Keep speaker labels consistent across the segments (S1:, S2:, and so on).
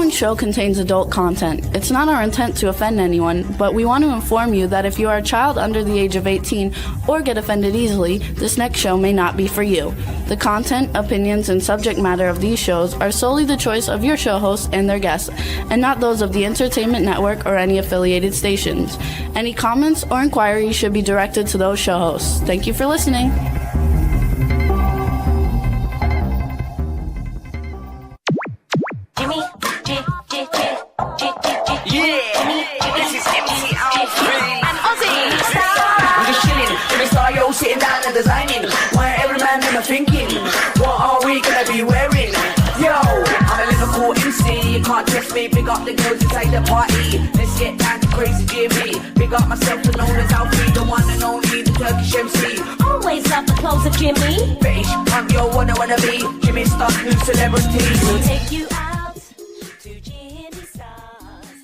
S1: following show contains adult content. It's not our intent to offend anyone, but we want to inform you that if you are a child under the age of 18 or get offended easily, this next show may not be for you. The content, opinions, and subject matter of these shows are solely the choice of your show hosts and their guests, and not those of the Entertainment Network or any affiliated stations. Any comments or inquiries should be directed to those show hosts. Thank you for listening.
S2: Sitting down and designing, why every man in my thinking, what are we gonna be wearing? Yo, I'm a Liverpool MC, you can't trust me, big up the girls inside the party. Let's get down to crazy Jimmy, big up myself and known as Alfie, the one and only, the Turkish MC.
S3: Always love the clothes of Jimmy.
S2: British, I'm your wanna be, Jimmy Star, new celebrity.
S3: We'll take you out to Jimmy Stars.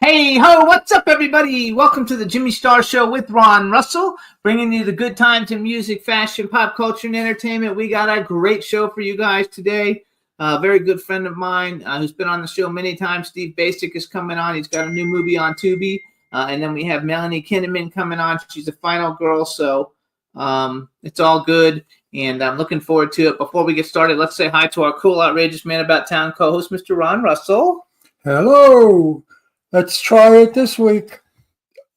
S4: Hey ho, what's up everybody? Welcome to the Jimmy Star Show with Ron Russell, bringing you the good times in music, fashion, pop culture, and entertainment. We got a great show for you guys today. A very good friend of mine who's been on the show many times, Steve Basic, is coming on. He's got a new movie on Tubi. And then we have Melanie Kinnaman coming on. She's a final girl, so it's all good. And I'm looking forward to it. Before we get started, let's say hi to our cool, outrageous man about town co-host, Mr. Ron Russell.
S5: Hello. Let's try it this week.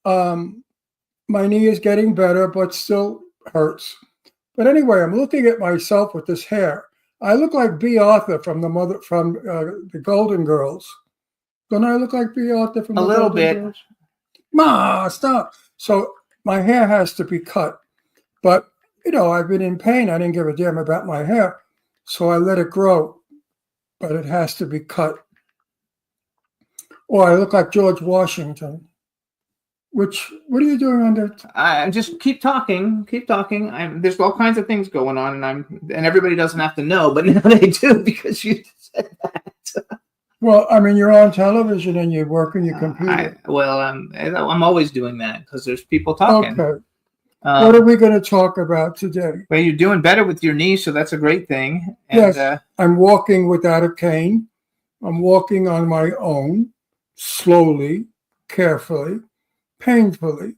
S5: My knee is getting better, but still hurts. But anyway, I'm looking at myself with this hair. I look like Bea Arthur from the Golden Girls. Don't I look like Bea Arthur from the
S4: little
S5: Golden
S4: bit.
S5: Girls? Ma, stop. So my hair has to be cut. But, I've been in pain. I didn't give a damn about my hair. So I let it grow. But it has to be cut. Or I look like George Washington. What are you doing under?
S4: I just keep talking. There's all kinds of things going on, and everybody doesn't have to know, but now they do because you said that.
S5: Well, I mean, you're on television and you're working your computer.
S4: I'm always doing that because there's people talking.
S5: Okay. What are we going to talk about today?
S4: Well, you're doing better with your knee, so that's a great thing. And,
S5: yes, I'm walking without a cane. I'm walking on my own, slowly, carefully, painfully.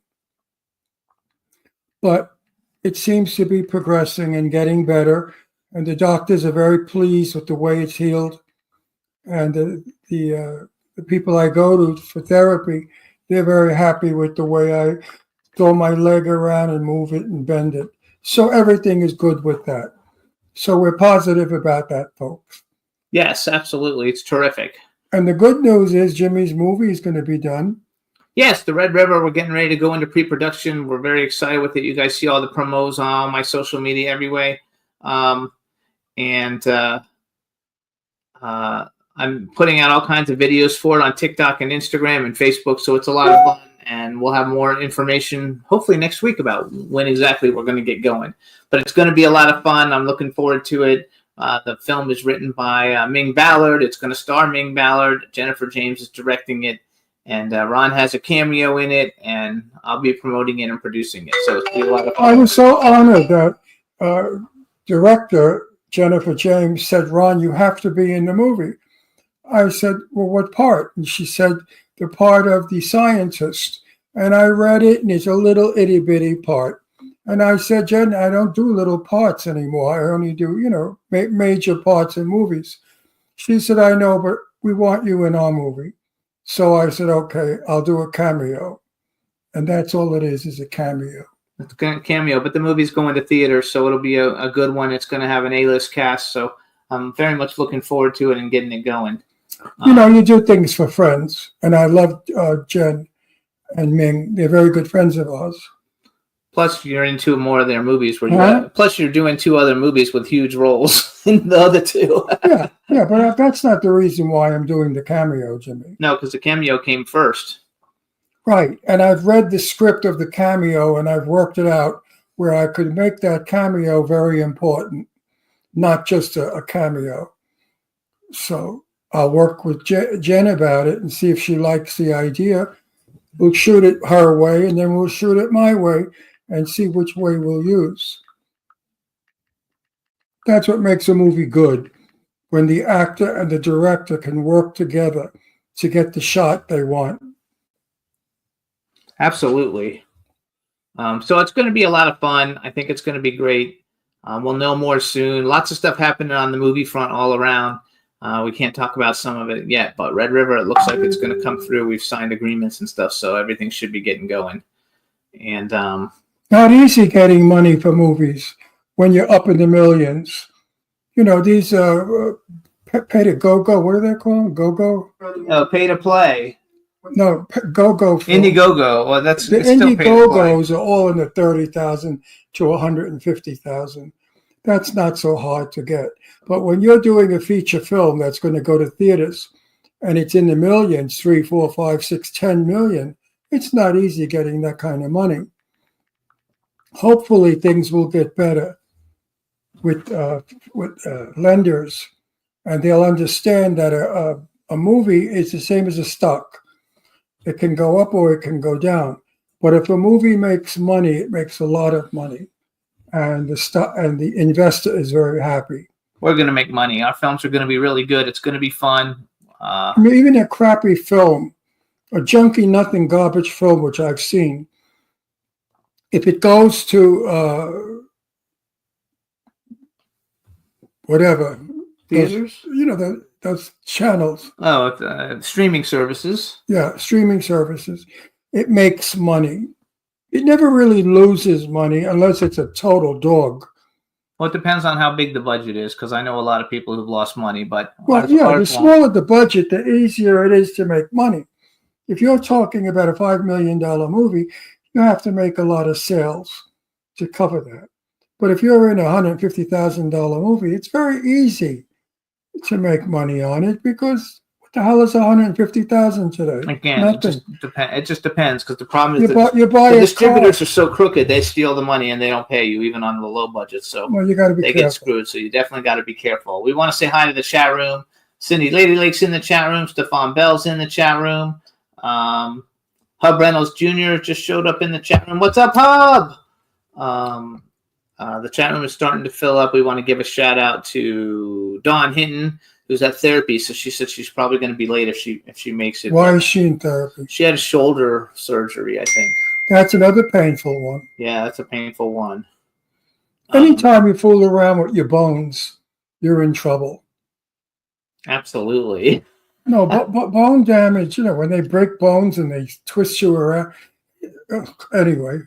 S5: But it seems to be progressing and getting better. And the doctors are very pleased with the way it's healed. And the people I go to for therapy, they're very happy with the way I throw my leg around and move it and bend it. So everything is good with that. So we're positive about that, folks.
S4: Yes, absolutely. It's terrific.
S5: And the good news is Jimmy's movie is going to be done.
S4: Yes, The Red River, we're getting ready to go into pre-production. We're very excited with it. You guys see all the promos on my social media every way. I'm putting out all kinds of videos for it on TikTok and Instagram and Facebook, so it's a lot of fun. And we'll have more information hopefully next week about when exactly we're going to get going. But it's going to be a lot of fun. I'm looking forward to it. The film is written by Ming Ballard. It's going to star Ming Ballard. Jennifer James is directing it. And Ron has a cameo in it. And I'll be promoting it and producing it. So it's going to be a lot of fun.
S5: I was so honored that director Jennifer James said, Ron, you have to be in the movie. I said, well, what part? And she said, the part of the scientist. And I read it, and it's a little itty-bitty part. And I said, Jen, I don't do little parts anymore. I only do, major parts in movies. She said, I know, but we want you in our movie. So I said, okay, I'll do a cameo. And that's all it is a cameo.
S4: It's a cameo, but the movie's going to theater, so it'll be a good one. It's going to have an A-list cast, so I'm very much looking forward to it and getting it going.
S5: You do things for friends. And I love Jen and Ming. They're very good friends of ours.
S4: Plus, you're into more of their movies. Plus, you're doing 2 other movies with huge roles in the other 2.
S5: yeah, but that's not the reason why I'm doing the cameo, Jimmy.
S4: No, because the cameo came first.
S5: Right, and I've read the script of the cameo, and I've worked it out where I could make that cameo very important, not just a cameo. So I'll work with Jen about it and see if she likes the idea. We'll shoot it her way, and then we'll shoot it my way and see which way we'll use. That's what makes a movie good. when the actor and the director can work together to get the shot they want.
S4: Absolutely. So it's going to be a lot of fun. I think it's going to be great. We'll know more soon. Lots of stuff happening on the movie front all around. We can't talk about some of it yet, but Red River, it looks like it's going to come through. We've signed agreements and stuff, so everything should be getting going. And
S5: Not easy getting money for movies when you're up in the millions. You know, these pay to go-go, what are they called? Go-go?
S4: pay to play.
S5: No, go-go. film.
S4: Indiegogo. Well, that's
S5: The
S4: it's still pay to play.
S5: Indiegogos are all in the 30,000 to 150,000. That's not so hard to get. But when you're doing a feature film that's going to go to theaters and it's in the millions, 3, 4, 5, 6, 10 million, it's not easy getting that kind of money. Hopefully things will get better with lenders, and they'll understand that a movie is the same as a stock. It can go up or it can go down. But if a movie makes money, it makes a lot of money. And the investor is very happy.
S4: We're going to make money. Our films are going to be really good. It's going to be fun.
S5: I mean, even a crappy film, a junky, nothing garbage film, which I've seen, if it goes to whatever,
S4: Theaters?
S5: those channels,
S4: Streaming services.
S5: streaming services, it makes money. It never really loses money unless it's a total dog.
S4: Well, it depends on how big the budget is, because I know a lot of people who've lost money. But
S5: Well,
S4: ours
S5: the
S4: won't.
S5: smaller the budget, the easier it is to make money. If you're talking about a $5 million movie, you have to make a lot of sales to cover that. But if you're in a $150,000 movie, it's very easy to make money on it, because what the hell is $150,000 today?
S4: Again,
S5: Nothing.
S4: it just depends, because the problem is
S5: You buy
S4: the
S5: a
S4: distributors
S5: car.
S4: are so crooked. They steal the money and they don't pay you, even on the low budget. So
S5: Well, you got to be
S4: they get
S5: careful.
S4: screwed. So you definitely got to be careful. We want to say hi to the chat room. Cindy Lady Lake's in the chat room. Stefan Bell's in the chat room. Hub Reynolds Jr. just showed up in the chat room. What's up, Hub? The chat room is starting to fill up. We want to give a shout out to Dawn Hinton, who's at therapy. So she said she's probably going to be late if she makes it.
S5: Why is she in therapy?
S4: She had a shoulder surgery, I think.
S5: That's another painful one.
S4: Yeah, that's a painful one.
S5: Anytime you fool around with your bones, you're in trouble.
S4: Absolutely.
S5: No, but bone damage, when they break bones and they twist you around. Anyway,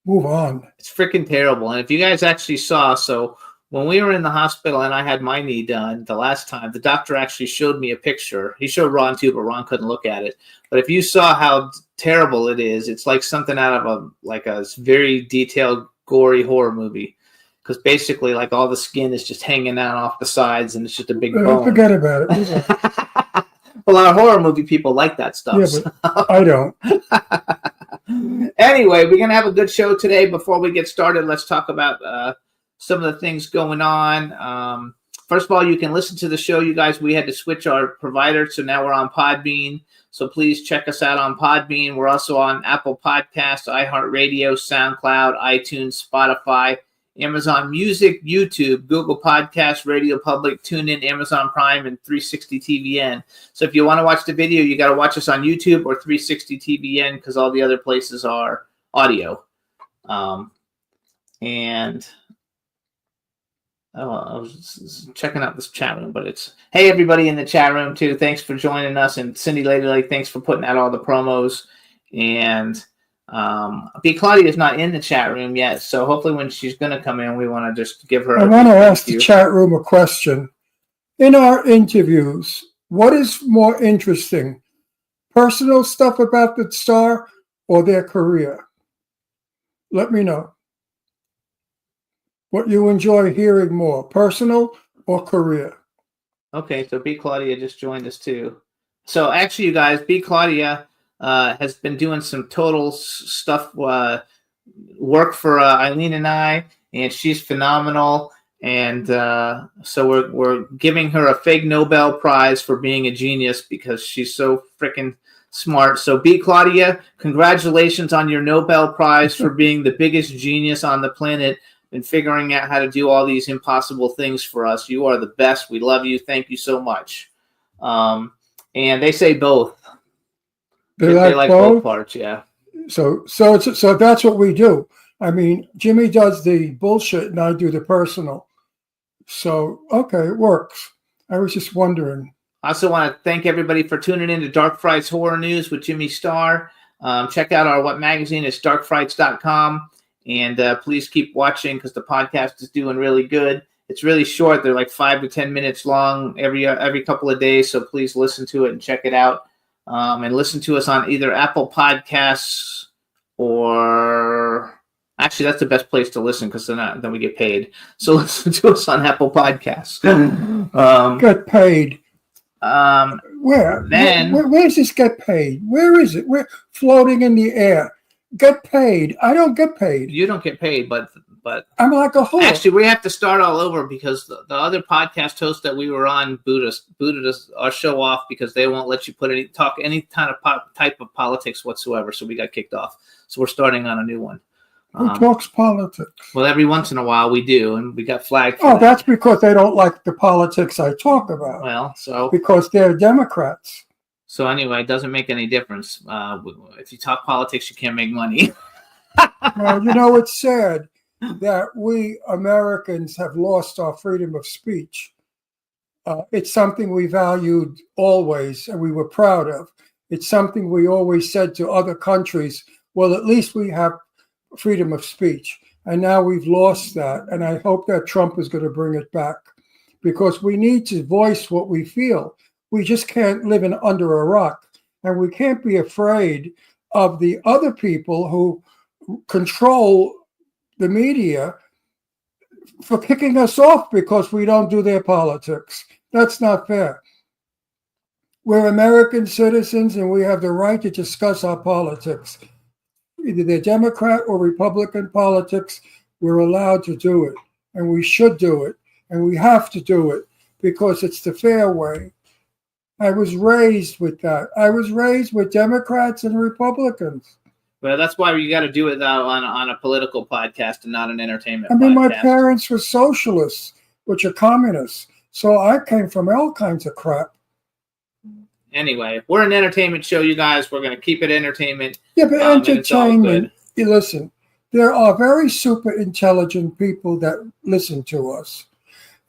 S5: move on.
S4: It's freaking terrible. And if you guys actually saw, so when we were in the hospital and I had my knee done the last time, the doctor actually showed me a picture. He showed Ron too, but Ron couldn't look at it. But if you saw how terrible it is, it's like something out of a very detailed, gory horror movie. Because basically, like, all the skin is just hanging out off the sides and it's just a big bone.
S5: Forget about it. Move on.
S4: Well, our horror movie people like that stuff.
S5: Yeah, but I don't.
S4: Anyway, we're going to have a good show today. Before we get started, let's talk about some of the things going on. First of all, you can listen to the show. You guys, we had to switch our provider, so now we're on Podbean. So please check us out on Podbean. We're also on Apple Podcasts, iHeartRadio, SoundCloud, iTunes, Spotify, Amazon Music, YouTube, Google Podcasts, Radio Public, TuneIn, Amazon Prime, and 360 TVN. So if you want to watch the video, you got to watch us on YouTube or 360 TVN, because all the other places are audio. I was checking out this chat room, but it's, hey, everybody in the chat room too. Thanks for joining us. And Cindy Lady Lake, thanks for putting out all the promos. And B. Claudia is not in the chat room yet, so hopefully when she's going to come in, we want to just give her.
S5: I want to ask the chat room a question. In our interviews, what is more interesting? Personal stuff about the star or their career? Let me know. What you enjoy hearing more, personal or career?
S4: Okay, so B. Claudia just joined us too. So actually, you guys, B. Claudia has been doing some total stuff, work for Eileen and I, and she's phenomenal. And so we're giving her a fake Nobel Prize for being a genius because she's so freaking smart. So B. Claudia, congratulations on your Nobel Prize for being the biggest genius on the planet. and figuring out how to do all these impossible things for us. You are the best. We love you. Thank you so much. And they say both.
S5: They
S4: They
S5: like
S4: both
S5: both.
S4: parts, yeah.
S5: So that's what we do. I mean, Jimmy does the bullshit and I do the personal. So, okay, it works. I was just wondering.
S4: I also want to thank everybody for tuning in to Dark Frights Horror News with Jimmy Starr. Check out our magazine. It's darkfrights.com. And please keep watching because the podcast is doing really good. It's really short. They're like 5 to 10 minutes long every couple of days. So please listen to it and check it out. And listen to us on either Apple Podcasts or... Actually, that's the best place to listen because then we get paid. So listen to us on Apple Podcasts.
S5: Get paid. Where?
S4: Then-
S5: Where does this get paid? Where is it? We're floating in the air. Get paid. I don't get paid.
S4: You don't get paid, but
S5: I'm like a whore.
S4: actually, we have to start all over because the other podcast host that we were on booted us our show off because they won't let you talk any kind of type of politics whatsoever. So we got kicked off. So we're starting on a new one.
S5: Who talks politics?
S4: Well, every once in a while we do, and we got flagged for
S5: Oh,
S4: that.
S5: that's because they don't like the politics I talk about.
S4: Well, so
S5: Because they're Democrats.
S4: anyway, it doesn't make any difference. If you talk politics, you can't make money.
S5: Well, you know, it's sad that we Americans have lost our freedom of speech. It's something we valued always and we were proud of. It's something we always said to other countries, well, at least we have freedom of speech. And now we've lost that. And I hope that Trump is going to bring it back because we need to voice what we feel. We just can't live under a rock. And we can't be afraid of the other people who control the media for kicking us off because we don't do their politics. That's not fair. We're American citizens and we have the right to discuss our politics. Either they're Democrat or Republican politics, we're allowed to do it. And we should do it. And we have to do it because it's the fair way. I was raised with that. I was raised with Democrats and Republicans.
S4: Well, that's why you got to do it on a political podcast and not an entertainment
S5: I mean,
S4: podcast.
S5: my parents were socialists, which are communists. So I came from all kinds of crap.
S4: Anyway, we're an entertainment show, you guys. We're going to keep it entertainment.
S5: Yeah, but
S4: and it's all
S5: entertainment,
S4: good.
S5: listen, there are very super intelligent people that listen to us.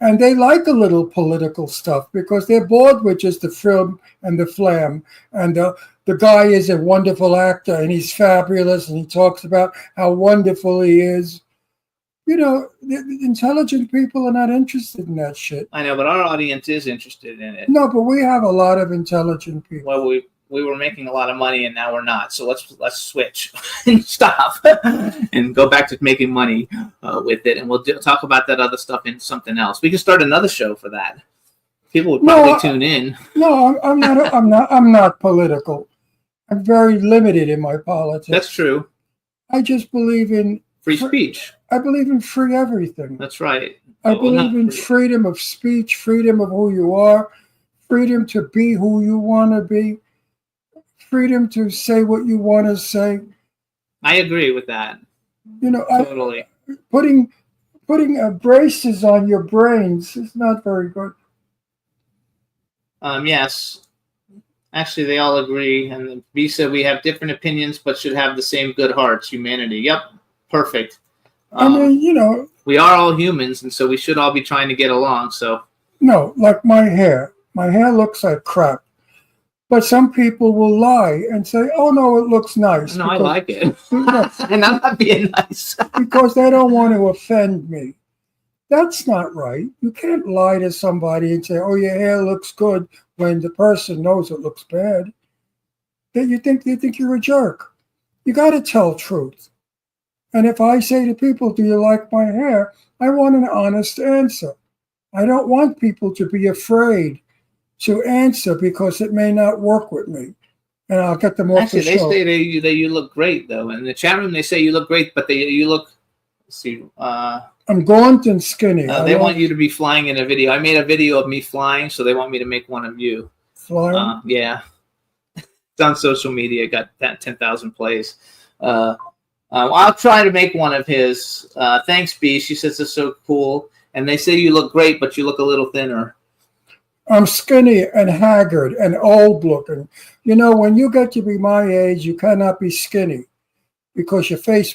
S5: And they like a little political stuff because they're bored with just the film and the flam. And the guy is a wonderful actor and he's fabulous and he talks about how wonderful he is. You know, the intelligent people are not interested in that shit.
S4: I know, but our audience is interested in it.
S5: No, but we have a lot of intelligent people.
S4: Well, we were making a lot of money and now we're not. So let's switch and stop and go back to making money with it. And we'll talk about that other stuff in something else. We can start another show for that. People would probably tune in.
S5: No, I'm not political. I'm very limited in my politics.
S4: That's true.
S5: I just believe in
S4: Free speech.
S5: I believe in free everything.
S4: That's right.
S5: I
S4: Well, not
S5: believe in
S4: free.
S5: freedom of speech, freedom of who you are, freedom to be who you want to be, freedom to say what you want to say.
S4: I agree with that.
S5: You know,
S4: Totally.
S5: putting braces on your brains is not very good.
S4: Yes. Actually, they all agree. And B said we have different opinions, but should have the same good hearts. Humanity. Yep. Perfect.
S5: I mean, you know,
S4: We are all humans, and so we should all be trying to get along. So
S5: no, like my hair. My hair looks like crap. But some people will lie and say, oh, no, it looks nice.
S4: no, I
S5: because-
S4: like it,
S5: No,
S4: and I'm not being nice.
S5: because they don't want to offend me. That's not right. You can't lie to somebody and say, oh, your hair looks good when the person knows it looks bad. They think you're a jerk. You got to tell truth. And if I say to people, do you like my hair? I want an honest answer. I don't want people to be afraid to answer because it may not work with me. And I'll get them off
S4: Actually,
S5: the
S4: they
S5: show.
S4: say that you look great, though. In the chat room, they say you look great, but you look. Let's see.
S5: I'm gaunt and skinny. I
S4: They
S5: don't
S4: want you to be flying in a video. I made a video of me flying, so they want me to make one of you.
S5: fly.
S4: Yeah. It's on social media. It got 10,000 plays. I'll try to make one of his. Thanks, B. She says it's so cool. And they say you look great, but you look a little thinner.
S5: I'm skinny and haggard and old looking. You know, when you get to be my age, you cannot be skinny because your face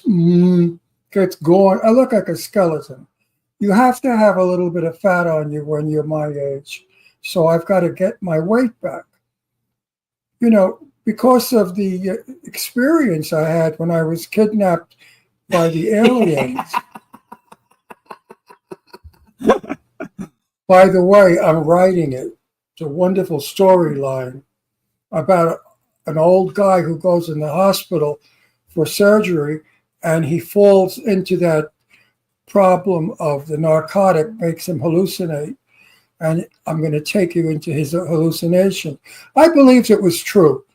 S5: gets gone. I look like a skeleton. You have to have a little bit of fat on you when you're my age. So I've got to get my weight back. You know, because of the experience I had when I was kidnapped by the aliens. By the way, I'm writing it. It's a wonderful storyline about an old guy who goes in the hospital for surgery, and he falls into that problem of the narcotic makes him hallucinate. And I'm going to take you into his hallucination. I believed it was true.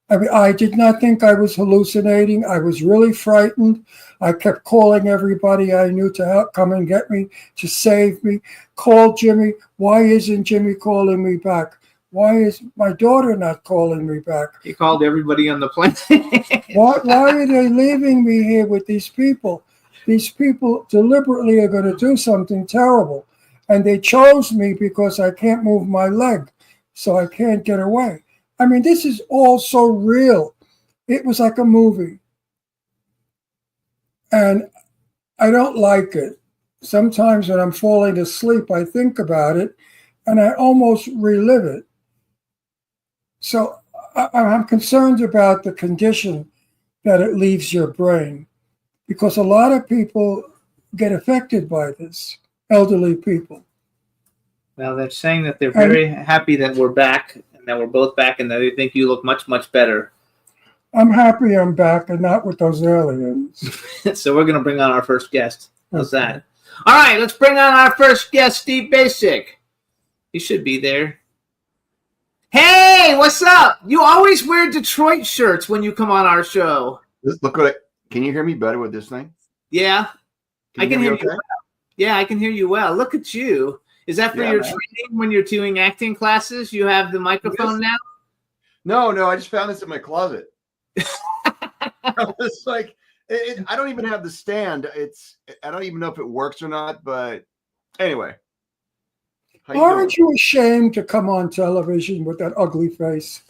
S5: I mean, I did not think I was hallucinating. I was really frightened. I kept calling everybody I knew to help come and get me, to save me. Called Jimmy. Why isn't Jimmy calling me back? Why is my daughter not calling me back?
S4: He called everybody on the plane.
S5: Why are they leaving me here with these people? These people deliberately are going to do something terrible. And they chose me because I can't move my leg, so I can't get away. I mean, this is all so real. It was like a movie. And I don't like it. Sometimes when I'm falling asleep, I think about it and I almost relive it. So I'm concerned about the condition that it leaves your brain, because a lot of people get affected by this, elderly people.
S4: Well, they're saying that they're very happy that we're back, and that we're both back, and that they think you look much, much better.
S5: I'm happy I'm back and not with those aliens.
S4: So we're going to bring on our first guest. How's that? All right, let's bring on our first guest, Steve Basic. He should be there. Hey, what's up? You always wear Detroit shirts when you come on our show.
S6: Look what can you hear me better with this thing?
S4: Yeah, I can hear
S6: okay?
S4: you well. Yeah, I can hear you well. Look at you. Is that for your training when you're doing acting classes? You have the microphone now?
S6: No, I just found this in my closet. I was like, I don't even have the stand. I don't even know if it works or not, but anyway.
S5: Aren't you ashamed to come on television with that ugly face?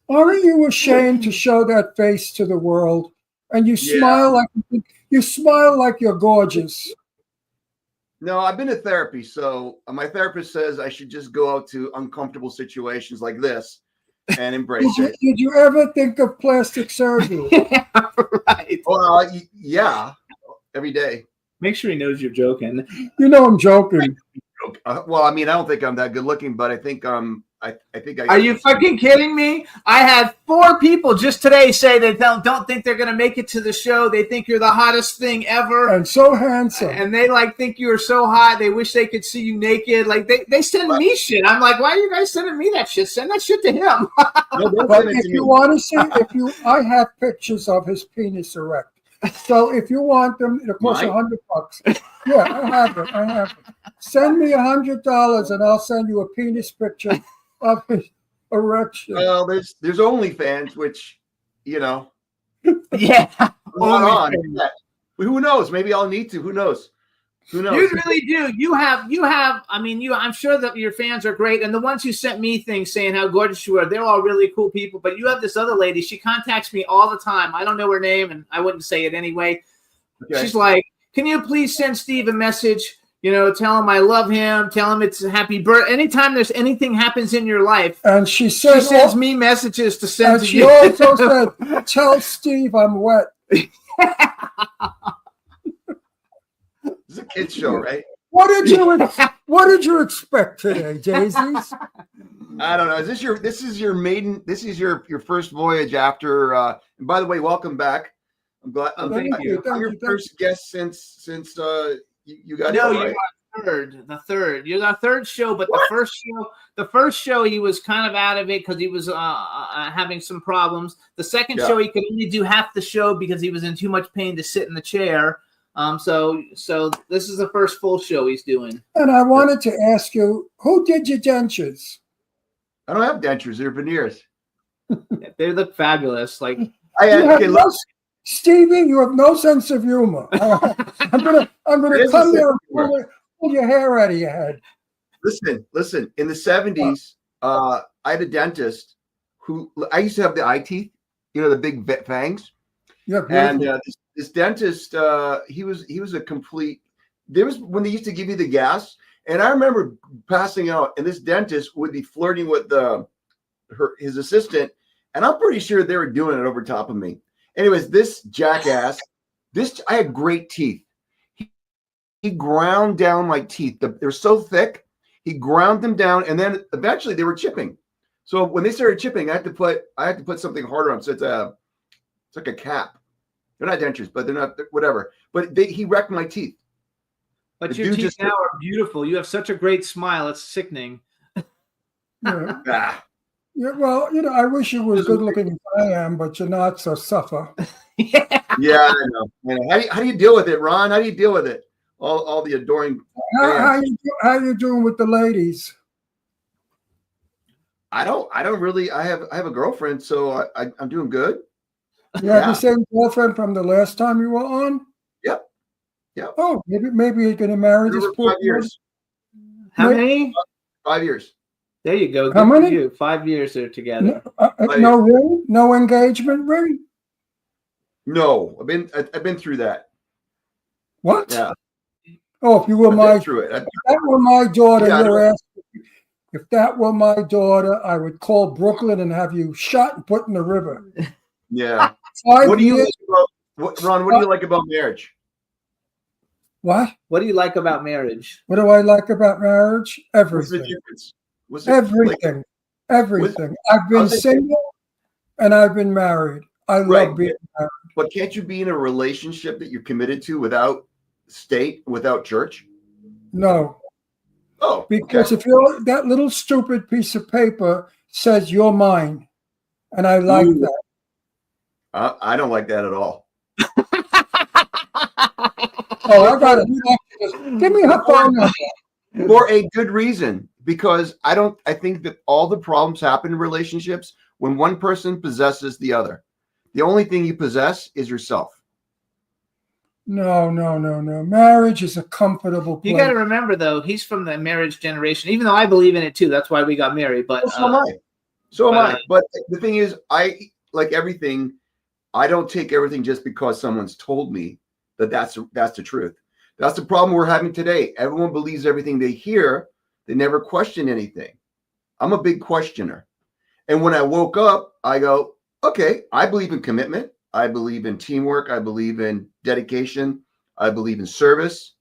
S5: Aren't you ashamed to show that face to the world? And you smile like you're gorgeous.
S6: No, I've been to therapy, so my therapist says I should just go out to uncomfortable situations like this and embrace it.
S5: Did you ever think of plastic surgery?
S4: Right.
S6: Well, yeah, every day.
S4: Make sure he knows you're joking.
S5: You know I'm joking.
S6: Well, I mean, I don't think I'm that good looking, but I think I think I.
S4: Are you fucking kidding me? I had 4 people just today say they don't think they're gonna make it to the show. They think you're the hottest thing ever,
S5: and so handsome,
S4: and they think you are so hot. They wish they could see you naked. Like they send me shit. I'm like, why are you guys sending me that shit? Send that shit to him.
S6: No,
S5: but if you want to see, I have pictures of his penis erect. So if you want them, it'll cost $100. Yeah, I have it. Send me $100 and I'll send you a penis picture of his erection.
S6: Well, there's OnlyFans, which
S4: Yeah.
S6: on. Who knows? Maybe I'll need to. Who knows? You
S4: really do. You have. I mean, I'm sure that your fans are great, and the ones who sent me things saying how gorgeous you are, they're all really cool people. But you have this other lady. She contacts me all the time. I don't know her name, and I wouldn't say it anyway. Okay. She's like, "Can you please send Steve a message? Tell him I love him. Tell him it's a happy birthday. Anytime there's anything happens in your life." And she sends me messages to send to you.
S5: And she also said, "Tell Steve I'm wet."
S6: It's a kid's show, right?
S5: What did you expect today, Daisies?
S6: I don't know. This is your first voyage after and by the way, welcome back. I'm glad.
S4: Thank you.
S6: I'm your first guest since you got
S4: No,
S6: right?
S4: You are the third. You're the third show, but the first show he was kind of out of it because he was having some problems. The second show he could only do half the show because he was in too much pain to sit in the chair. So this is the first full show he's doing.
S5: And I wanted to ask you, who did your dentures?
S6: I don't have dentures; they're veneers.
S4: They look fabulous. Like
S6: Okay, look.
S5: Stevie, you have no sense of humor. I'm gonna
S6: There's a
S5: come there and
S6: sense of
S5: pull your hair out of your head.
S6: Listen. In the 70s, I had a dentist who I used to have the eye teeth, the big fangs.
S5: Yeah,
S6: And
S5: beautiful.
S6: this dentist, he was a complete. There was when they used to give you the gas, and I remember passing out, and this dentist would be flirting with his assistant, and I'm pretty sure they were doing it over top of me. Anyways, this jackass, I had great teeth. He ground down my teeth. They're so thick. He ground them down, and then eventually they were chipping. So when they started chipping, I had to put something harder on. So it's like a cap. They're not dentures, but they're not whatever. But he wrecked my teeth.
S4: But
S6: The
S4: your
S6: dude
S4: teeth
S6: just-
S4: now are beautiful. You have such a great smile. It's sickening.
S5: Yeah.
S6: Ah.
S5: Yeah, well, I wish you were as good looking as I am, but you're not, so suffer.
S6: Yeah, I know. How do you deal with it, Ron? How do you deal with it? All the adoring.
S5: How you doing with the ladies?
S6: I don't really. I have a girlfriend, so I'm doing good.
S5: You have
S6: Yeah.
S5: the same girlfriend from the last time you were on?
S6: Yep. Yep.
S5: Oh, maybe you're going to marry this
S6: Over
S5: poor
S6: 5 years.
S4: How
S5: Wait.
S4: many?
S6: 5 years.
S4: There you go.
S5: How
S4: Good for
S5: many?
S4: you. 5 years they're together.
S5: No ring? No engagement ring?
S6: No, I've been through that.
S5: What?
S6: Yeah,
S5: Oh, if you were
S6: I've
S5: my
S6: been through it.
S5: if that were my daughter,
S6: Yeah, I
S5: you're asking. If that were my daughter, I would call Brooklyn and have you shot and put in the river.
S6: Yeah.
S5: 5
S6: What do you
S5: years?
S6: like about Ron? What do you like about marriage?
S5: What?
S4: What do you like about marriage?
S5: What do I like about marriage?
S6: What's the
S5: Everything.
S6: difference? What's it like?
S5: Everything. Everything. I've been
S6: how's it-
S5: single and I've been married. I love
S6: Right.
S5: being married.
S6: But can't you be in a relationship that you're committed to without state, without church?
S5: No.
S6: Oh,
S5: Because
S6: okay.
S5: if you're that little stupid piece of paper says you're mine. And I like
S6: Ooh.
S5: that.
S6: I don't like that at all.
S5: Oh, I got it. Give me her phone number.
S6: For a good reason, because I think that all the problems happen in relationships when one person possesses the other. The only thing you possess is yourself.
S5: No. Marriage is a comfortable place.
S4: You got to remember, though, he's from the marriage generation, even though I believe in it, too. That's why we got married. But
S6: Well, so am I. So am
S4: but,
S6: I. But the thing is, like everything, I don't take everything just because someone's told me that's the truth. That's the problem we're having today. Everyone believes everything they hear. They never question anything. I'm a big questioner. And when I woke up, I go, okay, I believe in commitment. I believe in teamwork. I believe in dedication. I believe in service.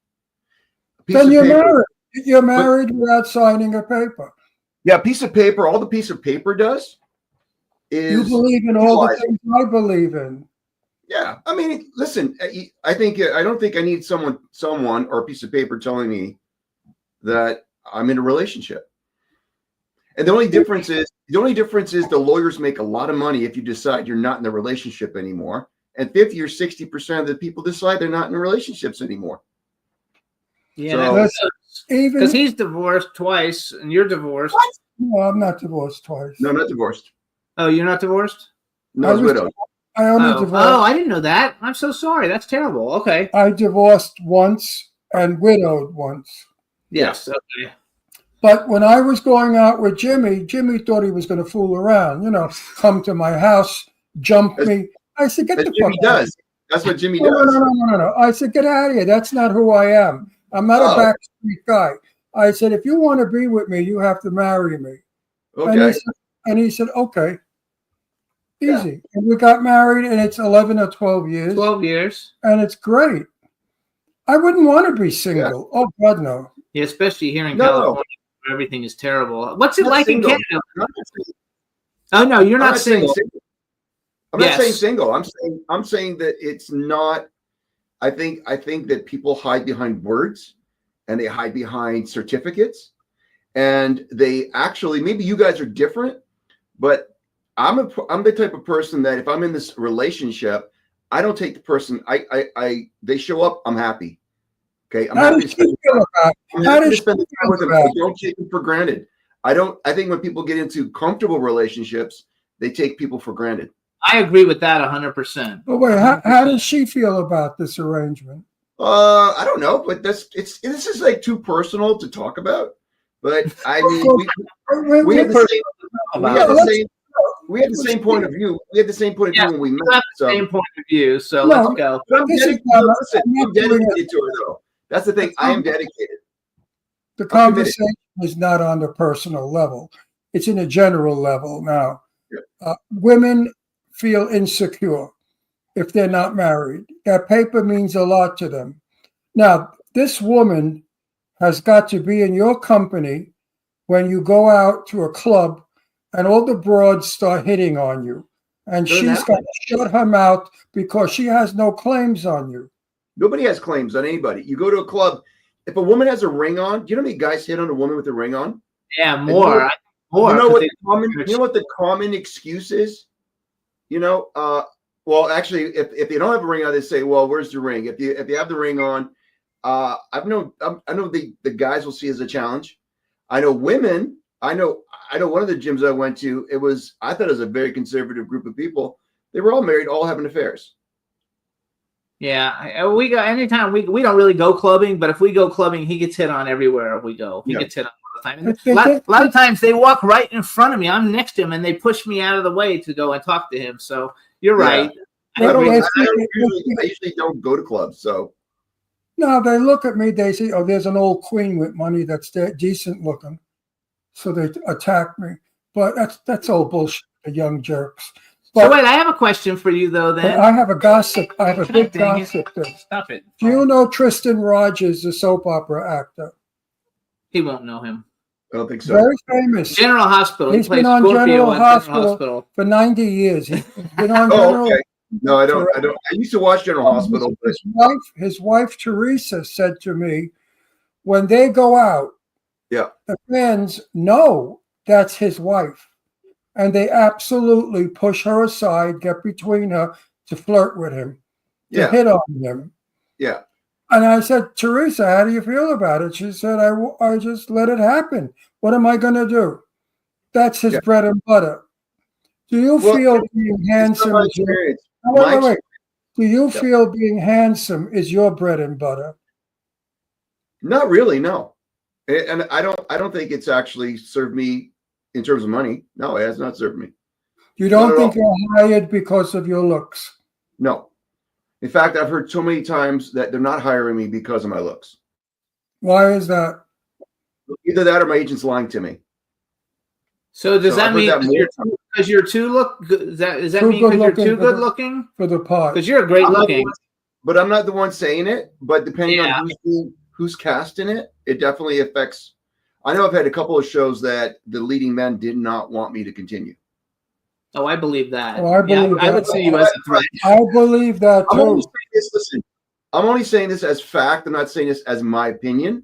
S6: A piece
S5: Then
S6: of
S5: you're
S6: paper-
S5: married. You're married without signing a paper.
S6: Yeah, a piece of paper. All the piece of paper does is
S5: You believe in all the
S6: visualize.
S5: things I believe in.
S6: Yeah, I mean, listen. I don't think I need someone or a piece of paper telling me that I'm in a relationship. And the only difference is the lawyers make a lot of money if you decide you're not in the relationship anymore, and 50 or 60% of the people decide they're not in relationships anymore.
S4: yeah,
S6: So-
S4: that
S5: Listen, even
S4: because he's divorced twice and you're divorced.
S5: no, I'm not divorced twice.
S6: No, not divorced.
S4: Oh, you're not divorced?
S6: No,
S5: I
S6: it's
S5: was-
S6: widowed.
S5: I only
S4: Oh,
S5: divorced.
S4: I didn't know that. I'm so sorry. That's terrible. Okay.
S5: I divorced once and widowed once.
S4: Yes. Okay.
S5: But when I was going out with Jimmy thought he was going to fool around. Come to my house, jump me. I said, get
S6: That's
S5: the
S6: what
S5: fuck
S6: Jimmy
S5: out.
S6: does. That's what Jimmy
S5: No,
S6: does.
S5: no. I said, get out of here. That's not who I am. I'm not
S6: Oh.
S5: a backstreet guy. I said, if you want to be with me, you have to marry me.
S6: Okay.
S5: And he said, okay.
S6: Yeah.
S5: Easy. And we got married, and it's 11 or 12 years,
S4: 12 years.
S5: and it's great. I wouldn't want to be single. Oh, God, no.
S4: Yeah, especially here in
S6: No.
S4: California where everything is terrible. What's it
S6: Not
S4: like
S6: single.
S4: in Canada?
S6: I'm
S4: Oh, no, you're
S6: not
S4: not
S6: saying
S4: single.
S6: single. I'm not
S4: Yes.
S6: saying single. I'm saying that it's not. I think that people hide behind words, and they hide behind certificates, and they actually maybe you guys are different, but I'm the type of person that if I'm in this relationship, I don't take the person. They show up, I'm happy. Okay, I'm
S5: How
S6: happy
S5: does
S6: to
S5: she
S6: spend,
S5: feel about it?
S6: I'm
S5: How
S6: happy to
S5: does
S6: spend the
S5: she
S6: time with
S5: feel
S6: them. I
S5: about it?
S6: don't take them for granted. I think when people get into comfortable relationships, they take people for granted.
S4: I agree with that 100%.
S5: But wait, how does she feel about this arrangement?
S6: I don't know, but this is like too personal to talk about. But I mean, we had the same point of view. We had the same point of view when we met.
S4: We have the
S6: So
S4: same point of view. So
S5: No,
S4: let's go.
S6: but I'm
S5: This is
S6: dedicated,
S5: not-
S6: listen,
S5: I'm not
S6: I'm
S5: doing
S6: dedicated to her though. That's the thing. I am dedicated.
S5: The
S6: committed.
S5: conversation is not on the personal level. It's in a general level now.
S6: Yeah.
S5: Women feel insecure if they're not married. That paper means a lot to them. Now, this woman has got to be in your company when you go out to a club and all the broads start hitting on you. And
S6: Doesn't
S5: she's
S6: happen.
S5: got to shut her mouth because she has no claims on you.
S6: Nobody has claims on anybody. You go to a club. If a woman has a ring on, do you know how many guys hit on a woman with a ring on?
S4: Yeah, more. More.
S6: You know
S4: 'cause
S6: what
S4: they-
S6: you know what the common excuse is? You know, well, actually, if they don't have a ring on, they say, "Well, where's the ring?" If you have the ring on, I know the guys will see it as a challenge. I know women. I know one of the gyms I went to. I thought it was a very conservative group of people. They were all married, all having affairs.
S4: Yeah, we go anytime we don't really go clubbing, but if we go clubbing, he gets hit on everywhere we go. He
S6: Yeah.
S4: gets hit on all the time.
S5: But
S4: And a lot of times they walk right in front of me. I'm next to him, and they push me out of the way to go and talk to him. So you're
S6: Yeah.
S4: right.
S6: I don't
S5: Yes,
S6: usually don't go to clubs, so
S5: No, they look at me, they say, oh, there's an old queen with money that's decent looking. So they attack me. But that's all bullshit, the young jerks.
S4: So
S5: But,
S4: wait, I have a question for you though.
S5: but
S4: Then
S5: I have a gossip. I have a big
S4: Dang it.
S5: gossip thing.
S4: stop it.
S5: Do you know Tristan Rogers, the soap opera actor?
S4: He won't know him.
S6: I don't think so.
S5: Very famous.
S4: General Hospital.
S5: He's
S4: he plays
S5: been on
S4: Scorpio
S5: General
S4: on
S5: Hospital. For 90 years. He's been on
S6: Oh,
S5: General.
S6: okay. No, I don't. I used to watch General Hospital, but
S5: His wife Teresa said to me, when they go out,
S6: Yeah.
S5: the fans know that's his wife. And they absolutely push her aside, get between her to flirt with him, to
S6: yeah,
S5: hit on him.
S6: yeah.
S5: And I said, Teresa, how do you feel about it? She said, I just let it happen. What am I going to do? That's his
S6: Yeah.
S5: bread and butter. Do you
S6: Well,
S5: feel being
S6: It's not
S5: handsome?
S6: my
S5: is your-
S6: experience.
S5: No,
S6: My
S5: wait. Do you
S6: Yeah.
S5: feel being handsome is your bread and butter?
S6: Not really, no. And I don't think it's actually served me in terms of money. No, it has not served me.
S5: You don't
S6: Not at
S5: think you're hired because of your looks?
S6: No. In fact, I've heard so many times that they're not hiring me because of my looks.
S5: Why is that?
S6: Either that or my agent's lying to me.
S4: So does
S6: So
S4: that
S6: I've heard
S4: mean
S6: that more
S4: because you're too look? Does that
S5: Too
S4: mean because you're
S5: good-looking
S4: too
S5: for
S4: good
S5: the-
S4: looking?
S5: For the part.
S4: Because you're great
S6: I'm not the
S4: looking.
S6: one- But I'm not the one saying it. But depending
S4: Yeah.
S6: on who's casting it, it definitely affects. I know I've had a couple of shows that the leading men did not want me to continue.
S4: Oh, I believe that.
S5: Oh, I believe
S4: I would
S5: that.
S4: see you as a threat.
S5: I believe that
S6: I'm only
S5: too.
S6: saying this. Listen, I'm only saying this as fact. I'm not saying this as my opinion.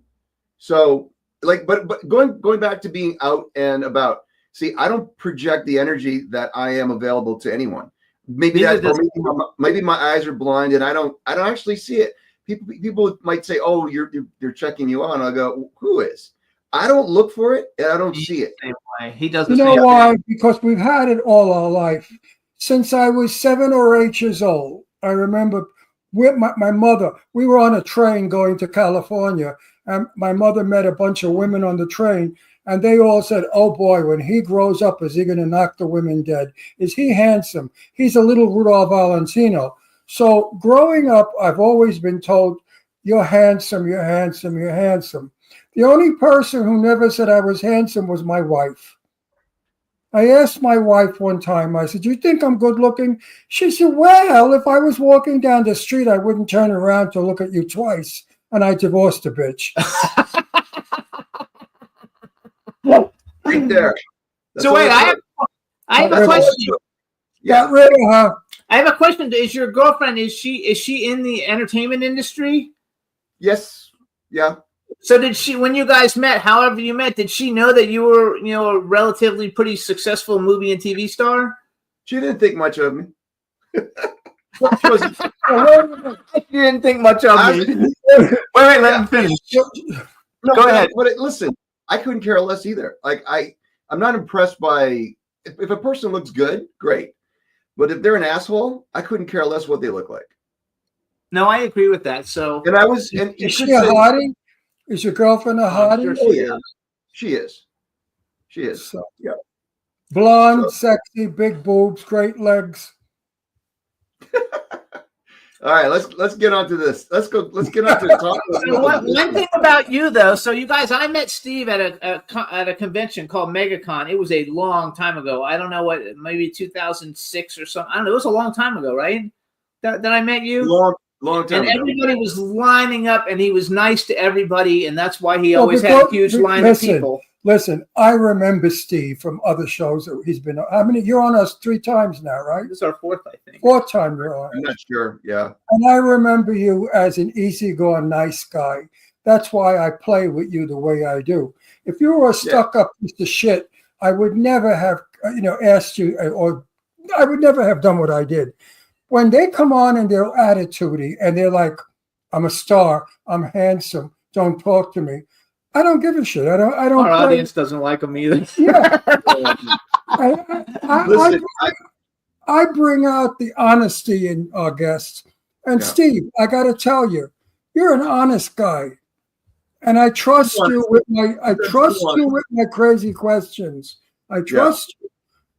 S6: So, but going back to being out and about. See, I don't project the energy that I am available to anyone. Maybe
S4: Neither
S6: that, or
S4: does-
S6: maybe my eyes are blind and I don't actually see it. People might say, "Oh, you're checking you out," and I'll go, "Who is?" I don't look for it and I don't see it.
S4: Same way. He does the
S5: You
S4: same
S5: know why?
S4: thing.
S5: Because we've had it all our life. Since I was 7 or 8 years old, I remember with my mother, we were on a train going to California, and my mother met a bunch of women on the train, and they all said, oh boy, when he grows up, is he going to knock the women dead? Is he handsome? He's a little Rudolph Valentino. So growing up, I've always been told, you're handsome, you're handsome, you're handsome. The only person who never said I was handsome was my wife. I asked my wife one time, I said, you think I'm good looking? She said, well, if I was walking down the street, I wouldn't turn around to look at you twice. And I divorced the bitch.
S6: Right there. That's
S4: So
S6: all
S4: wait,
S6: I
S4: I have a
S6: That's all I
S4: question.
S6: do. Yeah.
S5: Got rid of her.
S4: I have a question. Is your girlfriend? Is she in the entertainment industry?
S6: Yes. Yeah.
S4: So did she, when you guys met, however you met, did she know that you were, a relatively pretty successful movie and TV star?
S6: She didn't think much of me. She wasn't-
S4: You didn't think much of
S6: I-
S4: me. Wait, let me finish.
S6: No,
S4: Go
S6: but
S4: ahead.
S6: Listen, I couldn't care less either. Like I'm not impressed by if a person looks good, great. But if they're an asshole, I couldn't care less what they look like.
S4: No, I agree with that. So
S6: And I was, and you
S5: Is
S6: could
S5: she a
S6: say,
S5: hottie? Is your girlfriend a
S4: I'm
S5: hottie?
S4: sure
S6: oh yeah, she is. She is.
S5: So,
S6: Yeah.
S5: blonde, sexy, big boobs, great legs.
S6: All right, let's get on to this. Let's get on to the top.
S4: So one thing about you, though, so you guys, I met Steve at a convention called MegaCon. It was a long time ago. I don't know what, maybe 2006 or something. I don't know. It was a long time ago, right? That I met you.
S6: Long time
S4: And
S6: ago.
S4: everybody was lining up, and he was nice to everybody, and that's why he
S5: Well,
S4: always had a huge line of people.
S5: Listen, I remember Steve from other shows that he's been on. How many? You're on us 3 times now, right?
S4: This is our fourth, I think.
S5: 4th time you're on.
S6: I'm not sure. Yeah.
S5: And I remember you as an easygoing, nice guy. That's why I play with you the way I do. If you were a stuck-up piece of shit, I would never have, asked you, or I would never have done what I did. When they come on and they're attitudey and they're like, "I'm a star, I'm handsome, don't talk to me," I don't give a shit. I don't.
S4: Our
S5: play.
S4: audience doesn't like him either.
S5: Yeah.
S6: Listen,
S5: I bring out the honesty in our guests. And
S6: Yeah.
S5: Steve, I got to tell you, you're an honest guy, and I trust you with my crazy questions. I trust you.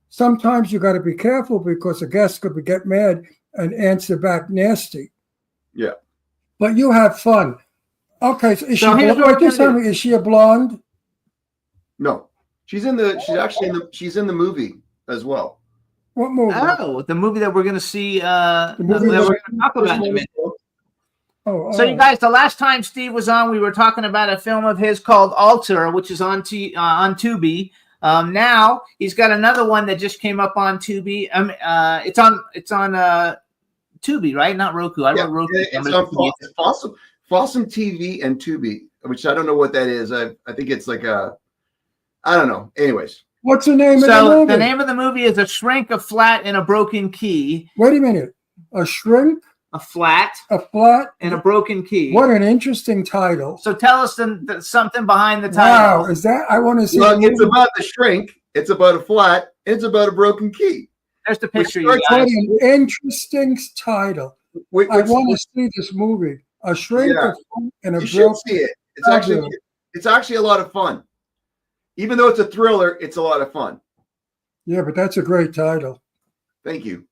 S5: Sometimes you got to be careful because a guest could get mad and answer back nasty.
S6: Yeah.
S5: But you have fun. Okay, so is
S4: So here's what we're
S5: just
S4: gonna
S5: tell me, is she a blonde?
S6: No, she's actually in the movie as well.
S5: What movie?
S4: Oh, the movie that we're going to see, that we're
S5: movie
S4: going
S5: that-
S4: to talk about in a minute. So
S5: Oh,
S4: you guys, the last time Steve was on, we were talking about a film of his called Alter, which is on Tubi. Now he's got another one that just came up on Tubi. It's on Tubi, right? Not Roku. I wrote Roku.
S6: It's on Fossum TV and Tubi, which I don't know what that is. I think it's like I don't know. Anyways.
S5: what's the name of the
S4: So
S5: movie?
S4: the name of the movie is A Shrink, a Flat, and a Broken Key.
S5: Wait a minute. A shrink,
S4: A flat
S5: a flat,
S4: and a broken key.
S5: What an interesting title.
S4: So tell us something behind the title.
S5: Wow, is that? I want to see.
S6: Well,
S5: the
S6: it's
S5: movie.
S6: about the shrink. It's about a flat. It's about a broken key.
S4: There's the picture, you
S5: What
S4: guys.
S5: an interesting title.
S6: Which,
S5: I want to see this movie. A shrink,
S6: Yeah.
S5: a flat, and a
S6: you should
S5: broken.
S6: see it.
S5: Okay.
S6: It's actually a lot of fun. Even though it's a thriller, it's a lot of fun.
S5: Yeah, but that's a great title.
S6: Thank you.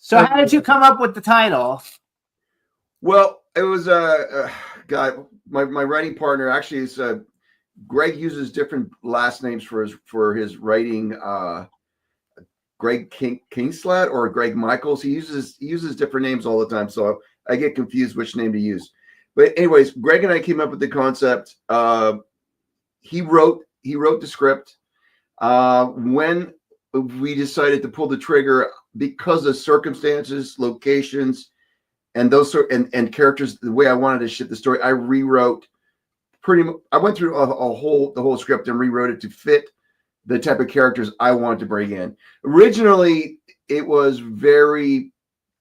S4: So how did you come up with the title?
S6: Well, it was God. My writing partner actually is Greg uses different last names for his writing. Greg Kingslat or Greg Michaels. He uses different names all the time, so I get confused which name to use. But anyways, Greg and I came up with the concept. He wrote the script. When we decided to pull the trigger because of circumstances, locations, and those and characters, the way I wanted to ship the story, I rewrote I went through the whole script and rewrote it to fit the type of characters I wanted to bring in. Originally, it was very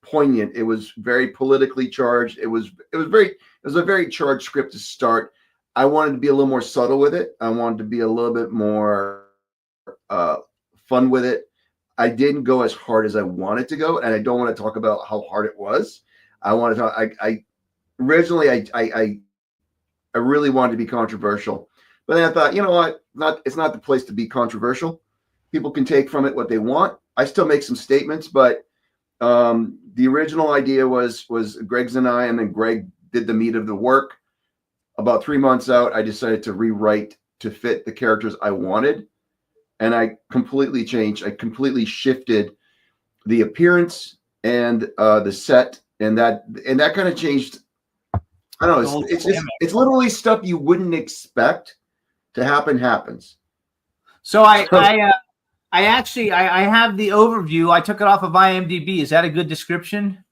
S6: poignant. It was very politically charged. It was a very charged script to start. I wanted to be a little more subtle with it. I wanted to be a little bit more fun with it. I didn't go as hard as I wanted to go, and I don't want to talk about how hard it was. I want to talk. I really wanted to be controversial, but then I thought, you know what? It's not the place to be controversial. People can take from it what they want. I still make some statements, but the original idea was Greg's and I, and then Greg did the meat of the work. About 3 months out, I decided to rewrite to fit the characters I wanted, and I completely changed. I completely shifted the appearance and the set, and that kind of changed. I don't know. It's literally stuff you wouldn't expect to happens.
S4: So I have the overview. I took it off of IMDb. Is that a good description?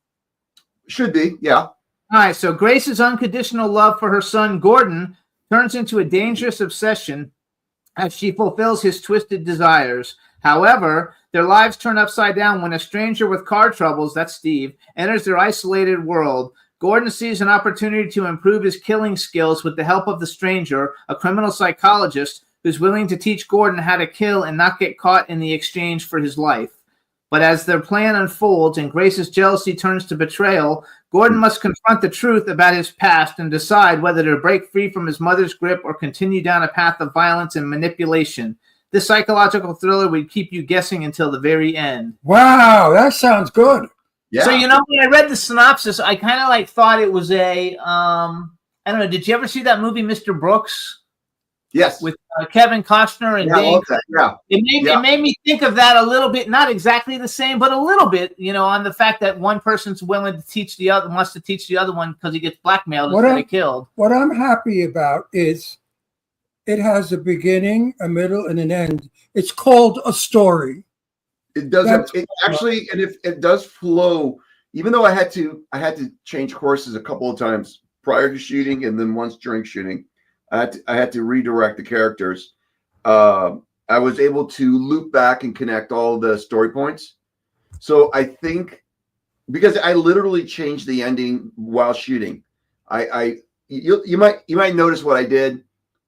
S6: Should be, yeah.
S4: All right. So Grace's unconditional love for her son Gordon turns into a dangerous obsession as she fulfills his twisted desires. However, their lives turn upside down when a stranger with car troubles, that's Steve, enters their isolated world. Gordon sees an opportunity to improve his killing skills with the help of the stranger, a criminal psychologist who's willing to teach Gordon how to kill and not get caught in the exchange for his life. But as their plan unfolds and Grace's jealousy turns to betrayal, Gordon must confront the truth about his past and decide whether to break free from his mother's grip or continue down a path of violence and manipulation. This psychological thriller would keep you guessing until the very end.
S5: Wow, that sounds good.
S6: Yeah.
S4: So, when I read the synopsis, I kind of like thought it was a, I don't know, did you ever see that movie, Mr. Brooks?
S6: Yes.
S4: With Kevin Costner and
S6: Yeah, I
S4: Dane?
S6: love that. Yeah.
S4: It made me think of that a little bit, not exactly the same, but a little bit, on the fact that one person's willing to teach the other, wants to teach the other one because he gets blackmailed instead of killed.
S5: What I'm happy about is it has a beginning, a middle, and an end. It's called a story.
S6: It does have, it actually, and if it does flow, even though I had to change courses a couple of times prior to shooting and then once during shooting. I had to redirect the characters. I was able to loop back and connect all the story points. So I think because I literally changed the ending while shooting, you might notice what I did.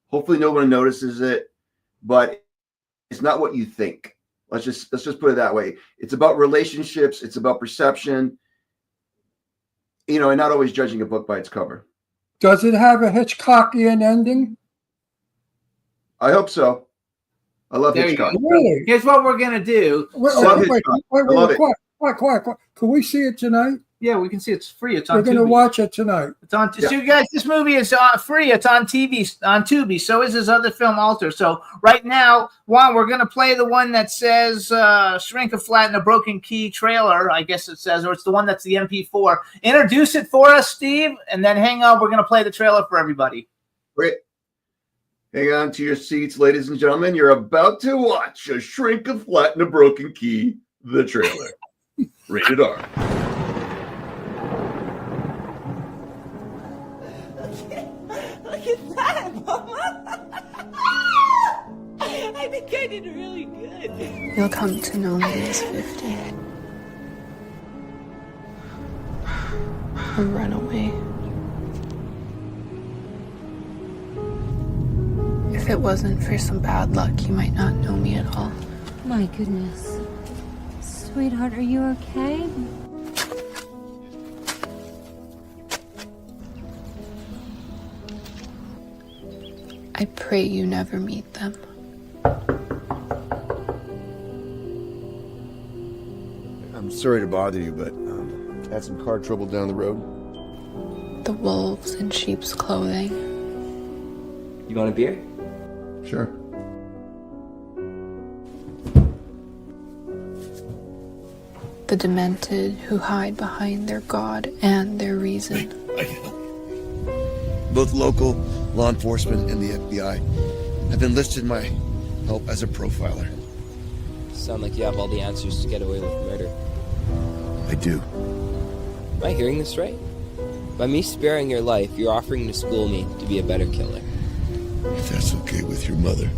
S6: Hopefully no one notices it, but it's not what you think. Let's just put it that way. It's about relationships. It's about perception, and not always judging a book by its cover.
S5: Does it have a Hitchcockian ending?
S6: I hope so. I love
S4: There you
S6: Hitchcock.
S4: go.
S5: Really?
S4: Here's what we're going to do.
S5: Wait,
S6: I love
S5: wait,
S6: Hitchcock.
S5: wait,
S6: I love it.
S5: quiet. Can we see it tonight?
S4: Yeah, we can see it's free. It's
S5: We're
S4: on
S5: going to
S4: Tubi.
S5: watch it tonight.
S4: It's on. So you guys, this movie is free. It's on TV, on Tubi. So is his other film, Alter. So right now, Juan, we're going to play the one that says "Shrink a Flat in a Broken Key" trailer. I guess it says, or it's the one that's the MP4. Introduce it for us, Steve, and then hang on. We're going to play the trailer for everybody.
S6: Great. Hang on to your seats, ladies and gentlemen. You're about to watch a Shrink a Flat in a Broken Key, the trailer. Rated R.
S3: Look at that, Mama! I think I did really good.
S7: You'll come to know me as 50. A runaway. If it wasn't for some bad luck, you might not know me at all.
S8: My goodness. Sweetheart, are you okay?
S7: I pray you never meet them.
S6: I'm sorry to bother you, but I had some car trouble down the road.
S7: The wolves in sheep's clothing.
S9: You want a beer?
S6: Sure.
S7: The demented who hide behind their god and their reason.
S10: I can help. Both local law enforcement and the FBI have enlisted my help as a profiler.
S9: Sound like you have all the answers to get away with murder.
S10: I do.
S9: Am I hearing this right? By me sparing your life, you're offering to school me to be a better killer.
S10: If that's okay with your mother.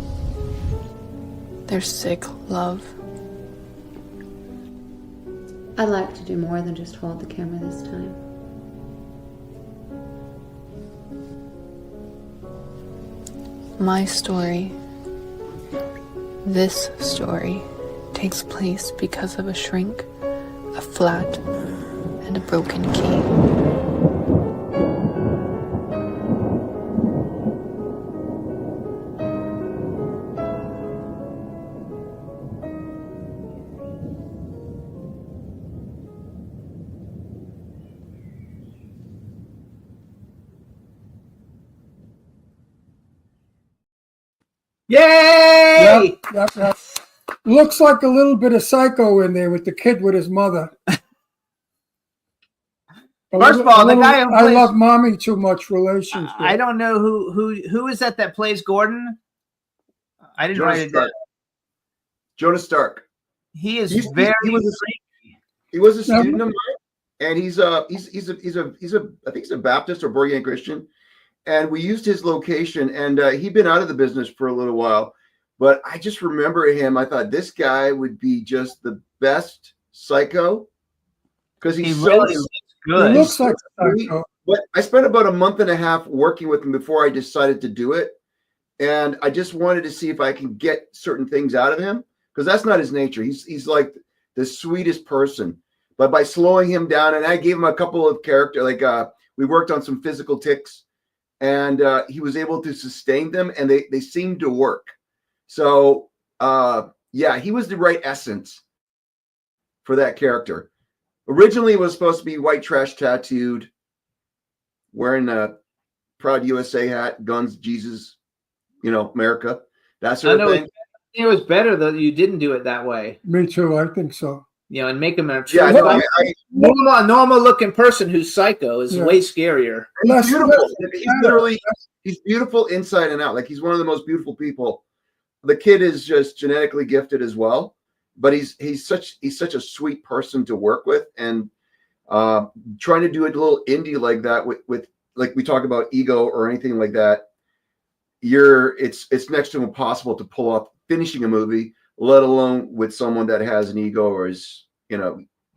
S7: Their sick love.
S11: I'd like to do more than just hold the camera this time.
S7: My story, this story, takes place because of a shrink, a flat, and a broken key.
S4: Yay!
S5: Yep. Looks like a little bit of Psycho in there with the kid with his mother.
S4: First of all, the guy who
S5: I
S4: plays-
S5: love mommy too much relationship.
S4: I don't know who is that plays Gordon. I didn't write it down.
S6: Jonas Stark.
S4: He is
S6: He
S4: very.
S6: was a student of mine, and he's a I think he's a Baptist or born again Christian, and we used his location, and he'd been out of the business for a little while, but I just remember him. I thought this guy would be just the best Psycho because
S4: He
S6: he's
S4: really
S6: so
S4: looks good.
S5: He looks like
S6: sweet.
S5: Psycho.
S6: But I spent about a month and a half working with him before I decided to do it, and I just wanted to see if I can get certain things out of him because that's not his nature. He's like the sweetest person. But by slowing him down, and I gave him a couple of character, like we worked on some physical tics, and he was able to sustain them, and they seemed to work. So yeah, he was the right essence for that character. Originally, it was supposed to be white trash tattooed, wearing a proud USA hat, guns, Jesus, America, that sort of thing.
S4: It was better that you didn't do it that way.
S5: Me too. I think so.
S4: And make him a normal looking person who's psycho is way scarier.
S6: He's beautiful. He's beautiful inside and out. Like, he's one of the most beautiful people. The kid is just genetically gifted as well, but he's such a sweet person to work with, and trying to do a little indie like that with like we talk about ego or anything like that, it's next to impossible to pull off finishing a movie, let alone with someone that has an ego or is,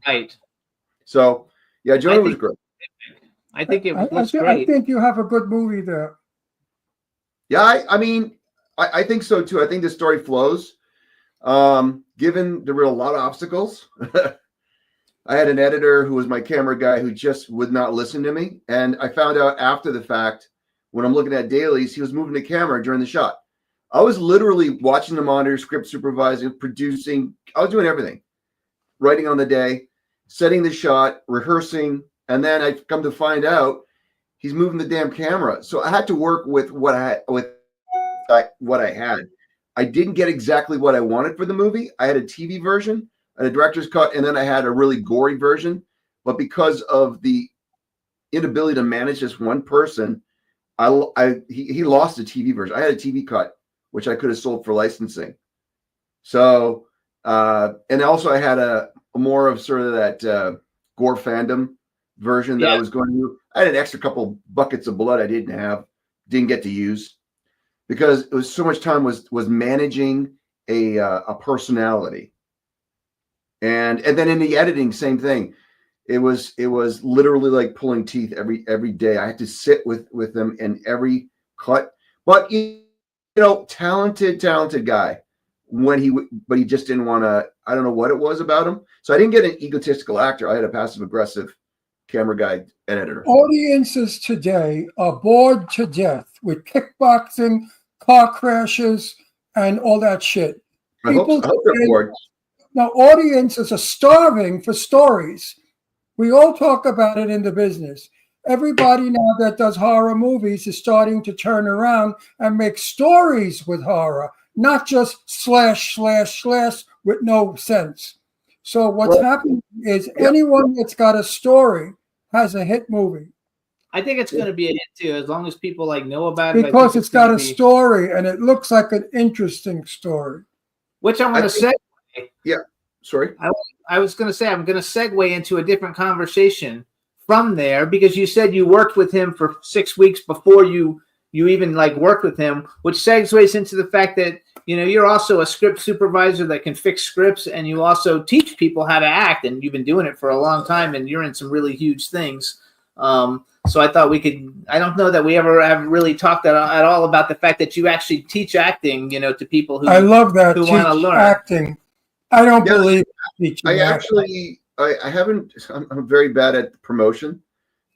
S4: right.
S6: So yeah, Jonah was great.
S4: I think it was great.
S5: I think you have a good movie there.
S6: Yeah, I mean, I think so too. I think the story flows. Given there were a lot of obstacles. I had an editor who was my camera guy who just would not listen to me. And I found out after the fact, when I'm looking at dailies, he was moving the camera during the shot. I was literally watching the monitor, script supervising, producing. I was doing everything, writing on the day, setting the shot, rehearsing. And then I come to find out he's moving the damn camera. So I had to work with what I had. I didn't get exactly what I wanted for the movie. I had a TV version, a director's cut, and then I had a really gory version. But because of the inability to manage this one person, he lost the TV version. I had a TV cut, which I could have sold for licensing. So, and also I had a more of sort of that gore fandom version that I was going to do. I had an extra couple buckets of blood I didn't get to use, because it was so much time was managing a personality. And then in the editing, same thing. It was literally like pulling teeth every day. I had to sit with them in every cut. But talented guy. But he just didn't want to. I don't know what it was about him. So I didn't get an egotistical actor. I had a passive aggressive camera guy editor.
S5: Audiences today are bored to death with kickboxing, car crashes, and all that shit.
S6: I hope they're bored.
S5: Now, audiences are starving for stories. We all talk about it in the business. Everybody now that does horror movies is starting to turn around and make stories with horror, not just slash with no sense. So what's happening is anyone that's got a story has a hit movie.
S4: I think it's going to be a hit too, as long as people know about it.
S5: Because it's got a story and it looks like an interesting story.
S4: Which I'm going to say.
S6: Yeah, sorry.
S4: I was going to say, I'm going to segue into a different conversation from there, because you said you worked with him for 6 weeks before you even worked with him, which segues into the fact that, you're also a script supervisor that can fix scripts, and you also teach people how to act, and you've been doing it for a long time, and you're in some really huge things. So I thought I don't know that we ever have really talked at all about the fact that you actually teach acting, to people who
S5: I love that,
S4: who want to learn
S5: acting. I don't believe teaching
S6: acting. I haven't. I'm very bad at promotion,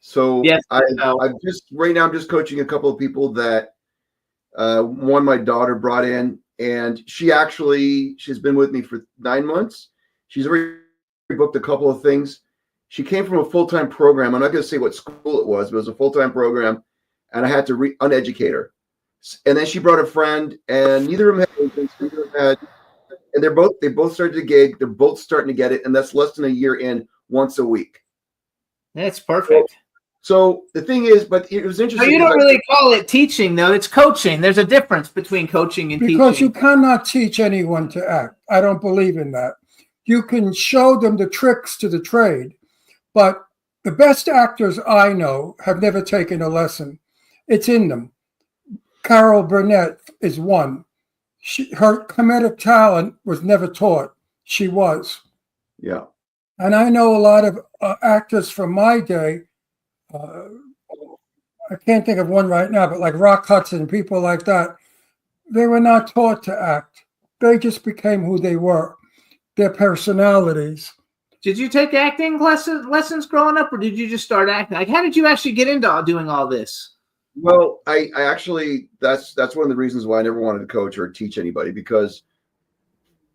S6: so
S4: yes,
S6: I'm just coaching a couple of people that one my daughter brought in, and she's been with me for 9 months. She's already booked a couple of things. She came from a full-time program. I'm not going to say what school it was, but it was a full-time program, and I had to uneducate her. And then she brought a friend, and neither of them had agents, neither of them had. And they both started to gig. They're both starting to get it, and that's less than a year in, once a week.
S4: That's perfect.
S6: So the thing is, but it was interesting.
S4: So you don't really call it teaching, though. It's coaching. There's a difference between coaching and teaching.
S5: Because you cannot teach anyone to act. I don't believe in that. You can show them the tricks to the trade, but the best actors I know have never taken a lesson. It's in them. Carol Burnett is one. Her comedic talent was never taught. She was.
S6: Yeah.
S5: And I know a lot of actors from my day. I can't think of one right now, but like Rock Hudson, people like that, they were not taught to act. They just became who they were. their personalities.
S4: Did you take acting lessons growing up, or did you just start acting? Like, how did you actually get into doing all this?
S6: Well, I actually that's one of the reasons why I never wanted to coach or teach anybody, because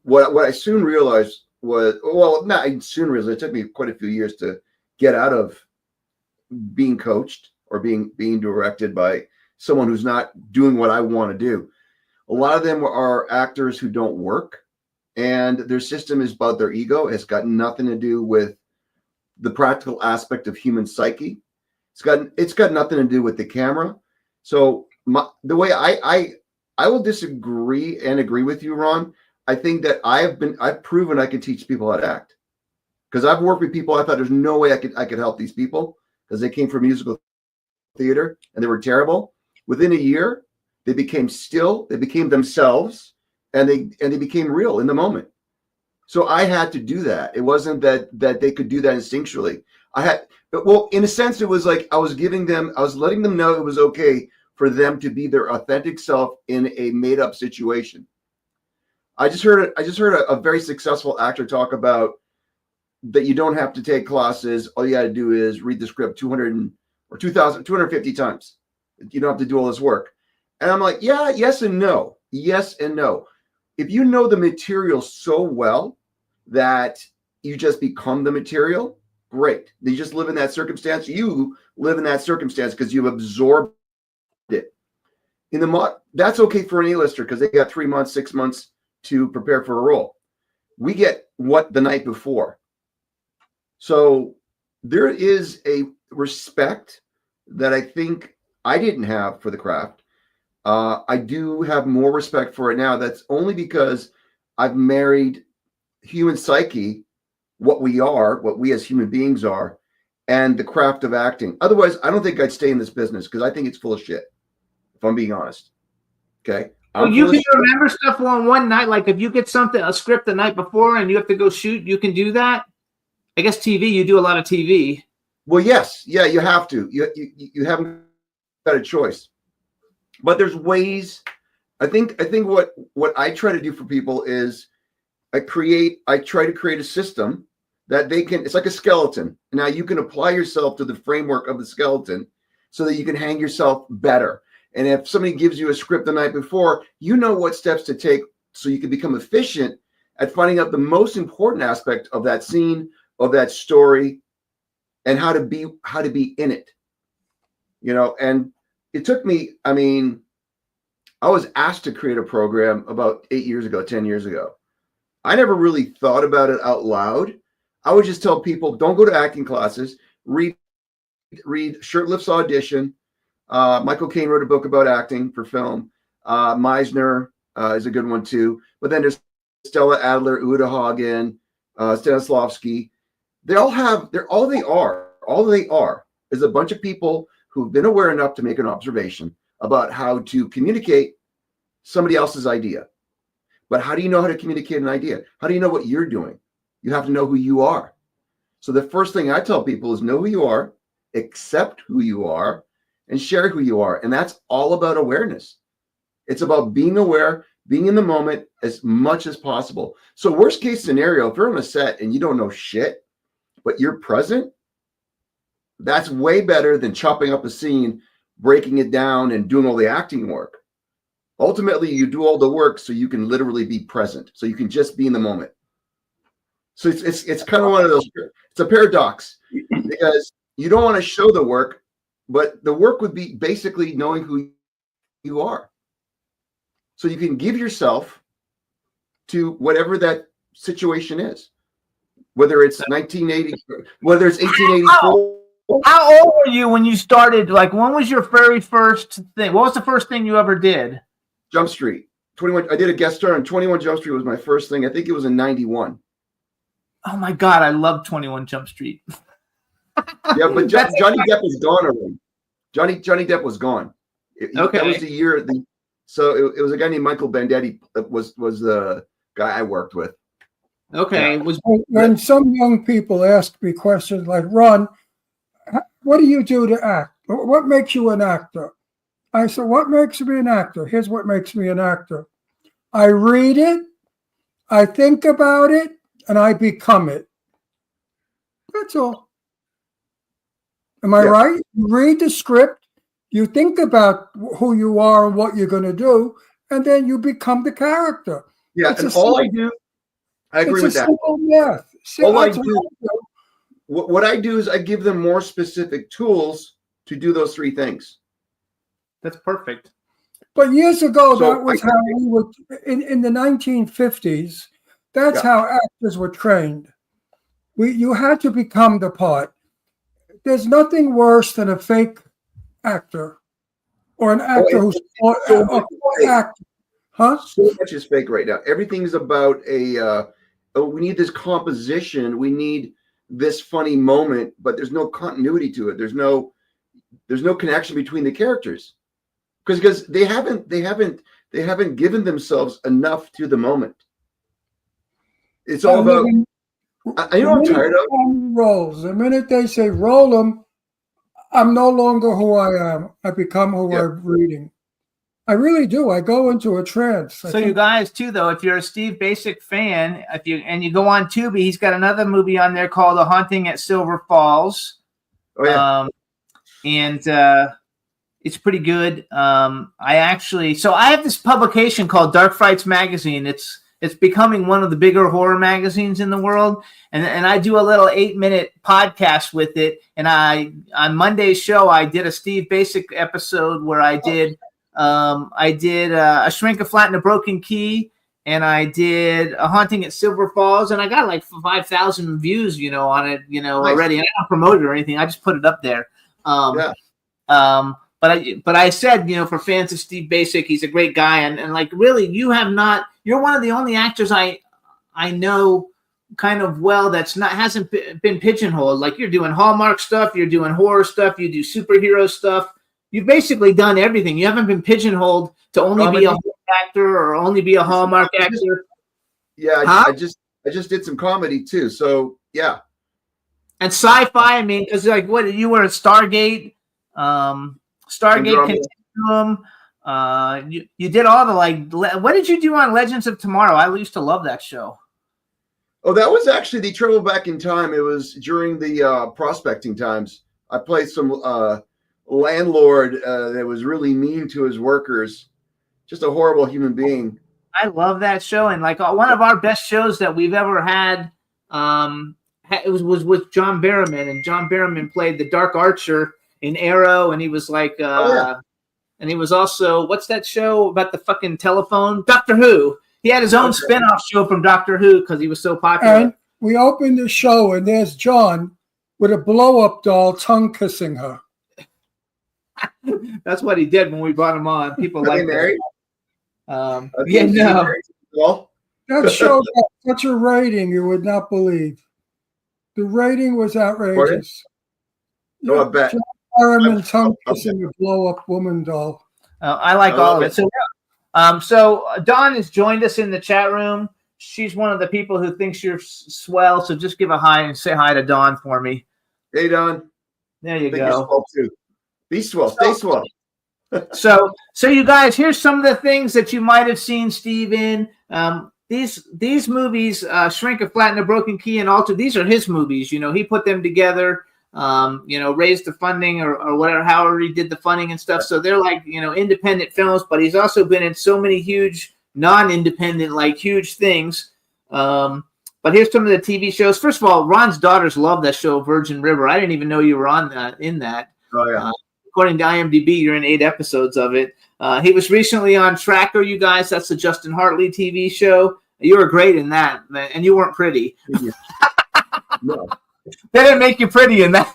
S6: what I soon realized was, well, not I soon realized, it took me quite a few years to get out of being coached or being directed by someone who's not doing what I want to do. A lot of them are actors who don't work, and their system is about their ego. It's got nothing to do with the practical aspect of human psyche. It's got nothing to do with the camera. So the way I will disagree and agree with you, Ron. I think that I've proven I can teach people how to act, because I've worked with people I thought there's no way I could help these people because they came from musical theater and they were terrible. Within a year, they became still, they became themselves, and they became real in the moment. So I had to do that. It wasn't that they could do that instinctually. Well, in a sense, it was like I was letting them know it was okay for them to be their authentic self in a made up situation. I just heard a very successful actor talk about that you don't have to take classes. All you got to do is read the script 200 or 250 times. You don't have to do all this work. And I'm like, yeah, yes and no. Yes and no. If you know the material so well that you just become the material, great. You just live in that circumstance. You live in that circumstance because you've absorbed it. That's okay for an A-lister because they got 3 months, 6 months to prepare for a role. We get what the night before. So there is a respect that I think I didn't have for the craft. I do have more respect for it now. That's only because I've married human psyche, what we as human beings are, and the craft of acting. Otherwise, I don't think I'd stay in this business because I think it's full of shit, if I'm being honest. Okay.
S4: Well, you can remember stuff on one night. Like if you get a script the night before and you have to go shoot, you can do that. I guess TV, you do a lot of TV.
S6: Well, yes. Yeah, you have to. You haven't got a choice. But there's ways. I think what I try to do for people is I try to create a system that it's like a skeleton. Now you can apply yourself to the framework of the skeleton so that you can hang yourself better. And if somebody gives you a script the night before, you know what steps to take so you can become efficient at finding out the most important aspect of that scene, of that story, and how to be in it. And it took me, I was asked to create a program about 10 years ago. I never really thought about it out loud. I would just tell people, don't go to acting classes, read Shirtlifts Audition. Michael Caine wrote a book about acting for film. Meisner is a good one too. But then there's Stella Adler, Uta Hagen, Stanislavski. All they are is a bunch of people who've been aware enough to make an observation about how to communicate somebody else's idea. But how do you know how to communicate an idea? How do you know what you're doing? You have to know who you are. So the first thing I tell people is know who you are, accept who you are, and share who you are. And that's all about awareness. It's about being aware, being in the moment as much as possible. So worst case scenario, if you're on a set and you don't know shit, but you're present, that's way better than chopping up a scene, breaking it down, and doing all the acting work. Ultimately, you do all the work so you can literally be present, so you can just be in the moment. So it's kind of one of those, it's a paradox because you don't want to show the work, but the work would be basically knowing who you are. So you can give yourself to whatever that situation is, whether it's 1980, whether it's 1884.
S4: How old were you when you started? Like, when was your very first thing? What was the first thing you ever did?
S6: Jump Street. 21. I did a guest star on 21 Jump Street was my first thing. I think it was in 91.
S4: Oh my God, I love 21 Jump Street.
S6: Yeah, but Johnny Depp was gone already. Johnny Depp was gone.
S4: Okay.
S6: That was the year. So it was a guy named Michael Bandetti that was the guy I worked with.
S4: Okay.
S6: Yeah.
S5: When some young people ask me questions like, Ron, what do you do to act? What makes you an actor? I said, what makes me an actor? Here's what makes me an actor. I read it, I think about it, and I become it. That's all. Am I
S6: Yeah.
S5: right? You read the script, you think about who you are and what you're going to do, and then you become the character.
S6: Yeah,
S5: It's
S6: and
S5: a
S6: all I
S5: simple-
S6: do, I agree
S5: it's
S6: with
S5: a
S6: that.
S5: simple math.
S6: All I
S5: That's what
S6: do-
S5: I do.
S6: What I do is I give them more specific tools to do those three things.
S4: That's perfect.
S5: But years ago,
S6: So
S5: that was
S6: I-
S5: how we were in the 1950s. That's
S6: Yeah.
S5: how actors were trained. You had to become the part. There's nothing worse than a fake actor or an actor who's acting. Huh?
S6: So much is fake right now. Everything's about we need this composition. We need this funny moment, but there's no continuity to it. There's no connection between the characters because they haven't given themselves enough to the moment. It's all about. You know what I'm tired of?
S5: Roles. The minute they say roll them, I'm no longer who I am. I become who I'm reading. I really do. I go into a trance.
S4: So you guys too, though, if you're a Steve Basic fan, you go on Tubi, he's got another movie on there called The Haunting at Silver Falls.
S6: Oh yeah,
S4: and it's pretty good. I have this publication called Dark Frights Magazine. It's becoming one of the bigger horror magazines in the world, and I do a little 8-minute podcast with it. And on Monday's show I did a Steve Basic episode where I did a Shrink, a Flat, and a Broken Key, and I did A Haunting at Silver Falls, and I got like 5,000 views, on it,
S6: Nice.
S4: already. I don't promote it or anything. I just put it up there. But I said, for fans of Steve Basic, he's a great guy, and like really, you're one of the only actors I know kind of well hasn't been pigeonholed. Like you're doing Hallmark stuff, you're doing horror stuff, you do superhero stuff. You've basically done everything. You haven't been pigeonholed to only be a horror actor or only be a Hallmark actor.
S6: Yeah,
S4: Huh?
S6: I just did some comedy too. So yeah,
S4: and sci-fi. I mean, because like what you were at Stargate, Continuum. You did all the what did you do on Legends of Tomorrow? I used to love that show.
S6: Oh, that was actually the Travel Back in Time. It was during the prospecting times. I played some landlord that was really mean to his workers, just a horrible human being.
S4: I love that show, and like one of our best shows that we've ever had. It was with John Barrowman, and John Barrowman played the Dark Archer in Arrow, and he was like, and he was also, what's that show about the fucking telephone? Doctor Who. He had his own spin-off show from Doctor Who because he was so popular.
S5: And we opened the show, and there's John with a blow-up doll tongue kissing her.
S4: That's what he did when we brought him on. People
S6: Are
S4: like
S6: they married?
S4: Yeah, no.
S6: Well,
S5: That show got such a rating you would not believe. The rating was outrageous.
S6: No, I bet.
S5: John Barrowman tongue kissing a blow-up woman doll.
S4: I like all of it. So Dawn has joined us in the chat room. She's one of the people who thinks you're swell. So just give a hi and say hi to Dawn for me.
S6: Hey, Don.
S4: There you
S6: Think you're
S4: go.
S6: swell too. Be swell. Stay swell.
S4: So you guys, here's some of the things that you might have seen Steve in. These movies, Shrink, a Flat, and a Broken Key, and Alter. These are his movies. He put them together. Raised the funding or whatever, however he did the funding and stuff. So they're like, independent films, but he's also been in so many huge non-independent, like huge things. But here's some of the TV shows. First of all, Ron's daughters love that show, Virgin River. I didn't even know you were on that, in that.
S6: Oh yeah.
S4: According to IMDb, you're in 8 episodes of it. He was recently on Tracker, you guys. That's the Justin Hartley TV show. You were great in that, and you weren't pretty.
S6: No.
S4: They didn't make you pretty in that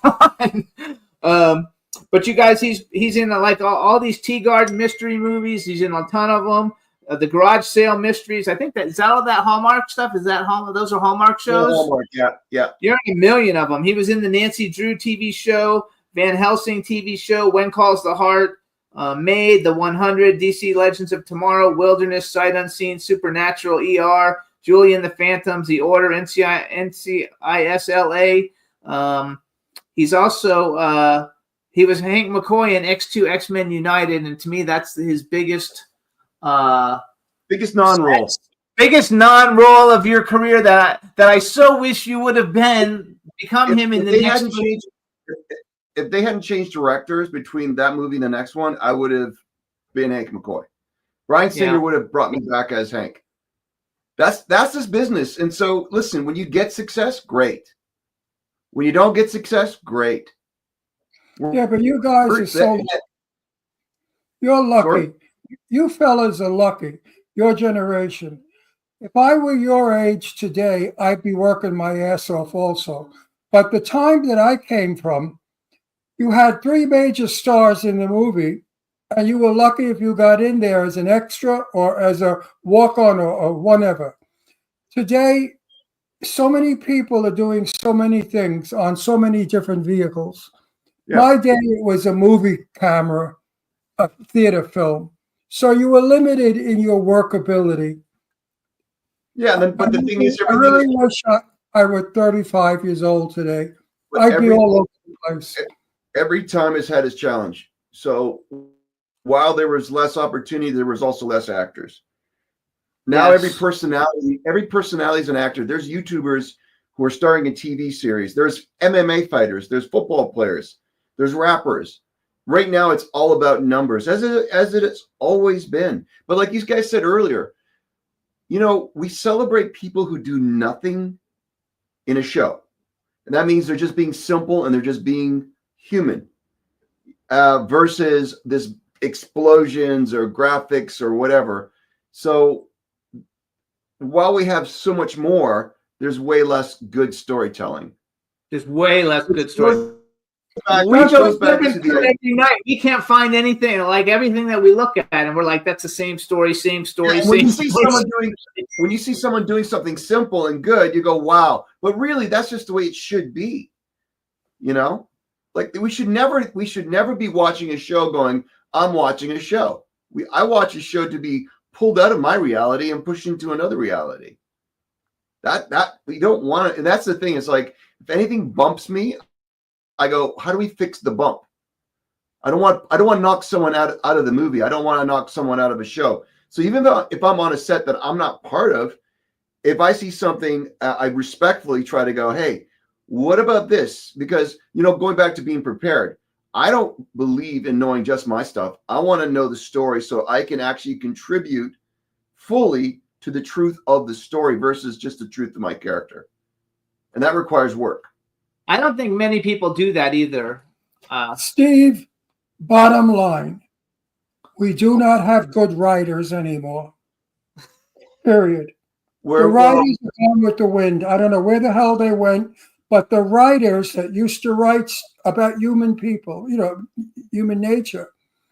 S4: one. But you guys, he's in like all these Tea Garden mystery movies. He's in a ton of them. The Garage Sale Mysteries. I think is that all that Hallmark stuff? Is that those are Hallmark shows?
S6: Hallmark, yeah.
S4: You're in a million of them. He was in the Nancy Drew TV show, Van Helsing TV show, When Calls the Heart, Maid, The 100, DC Legends of Tomorrow, Wilderness, Sight Unseen, Supernatural, ER, Julian the Phantoms, The Order, NCISLA. He's also he was Hank McCoy in X2 X-Men United, and to me that's his biggest
S6: non-role.
S4: biggest non-role of your career that I so wish you would have become him in the next movie?
S6: If they hadn't changed directors between that movie and the next one, I would have been Hank McCoy. Bryan Singer would have brought me back as Hank. That's his business. And so, listen, when you get success, great. When you don't get success, great.
S5: Yeah, but you guys are so. You're lucky.
S6: Sorry?
S5: You fellas are lucky. Your generation. If I were your age today, I'd be working my ass off also. But the time that I came from, you had 3 major stars in the movie, and you were lucky if you got in there as an extra or as a walk-on or whatever. Today, so many people are doing so many things on so many different vehicles.
S6: Yeah.
S5: My day, it was a movie camera, a theater film. So you were limited in your workability.
S6: Yeah, but the thing is,
S5: I really wish I were 35 years old today. I'd be all over the place.
S6: Every time has had its challenge. So while there was less opportunity, there was also less actors. Now every personality is an actor. There's YouTubers who are starring in TV series. There's MMA fighters. There's football players. There's rappers. Right now, it's all about numbers, as it has always been. But like you guys said earlier, you know, we celebrate people who do nothing in a show. And that means they're just being simple and they're just being human versus this explosions or graphics or whatever. So while we have so much more, there's way less good storytelling.
S4: There's way less good story.
S6: We goes back to the
S4: every night. We can't find anything like everything that we look at, and we're like, "That's the same story, same story."
S6: When you see someone doing something simple and good, you go, "Wow!" But really, that's just the way it should be. You know, like we should never be watching a show going, "I'm watching a show." I watch a show to be pulled out of my reality and pushed into another reality. That we don't want to, and that's the thing. It's like if anything bumps me, I go, how do we fix the bump? I don't want to knock someone out of the movie. I don't want to knock someone out of a show. So even though if I'm on a set that I'm not part of, if I see something, I respectfully try to go, hey, what about this? Because, you know, going back to being prepared, I don't believe in knowing just my stuff. I want to know the story so I can actually contribute fully to the truth of the story versus just the truth of my character. And that requires work.
S4: I don't think many people do that either.
S5: Steve, bottom line, we do not have good writers anymore. Period. The writers are gone with the wind. I don't know where the hell they went, but the writers that used to write about human people, you know, human nature,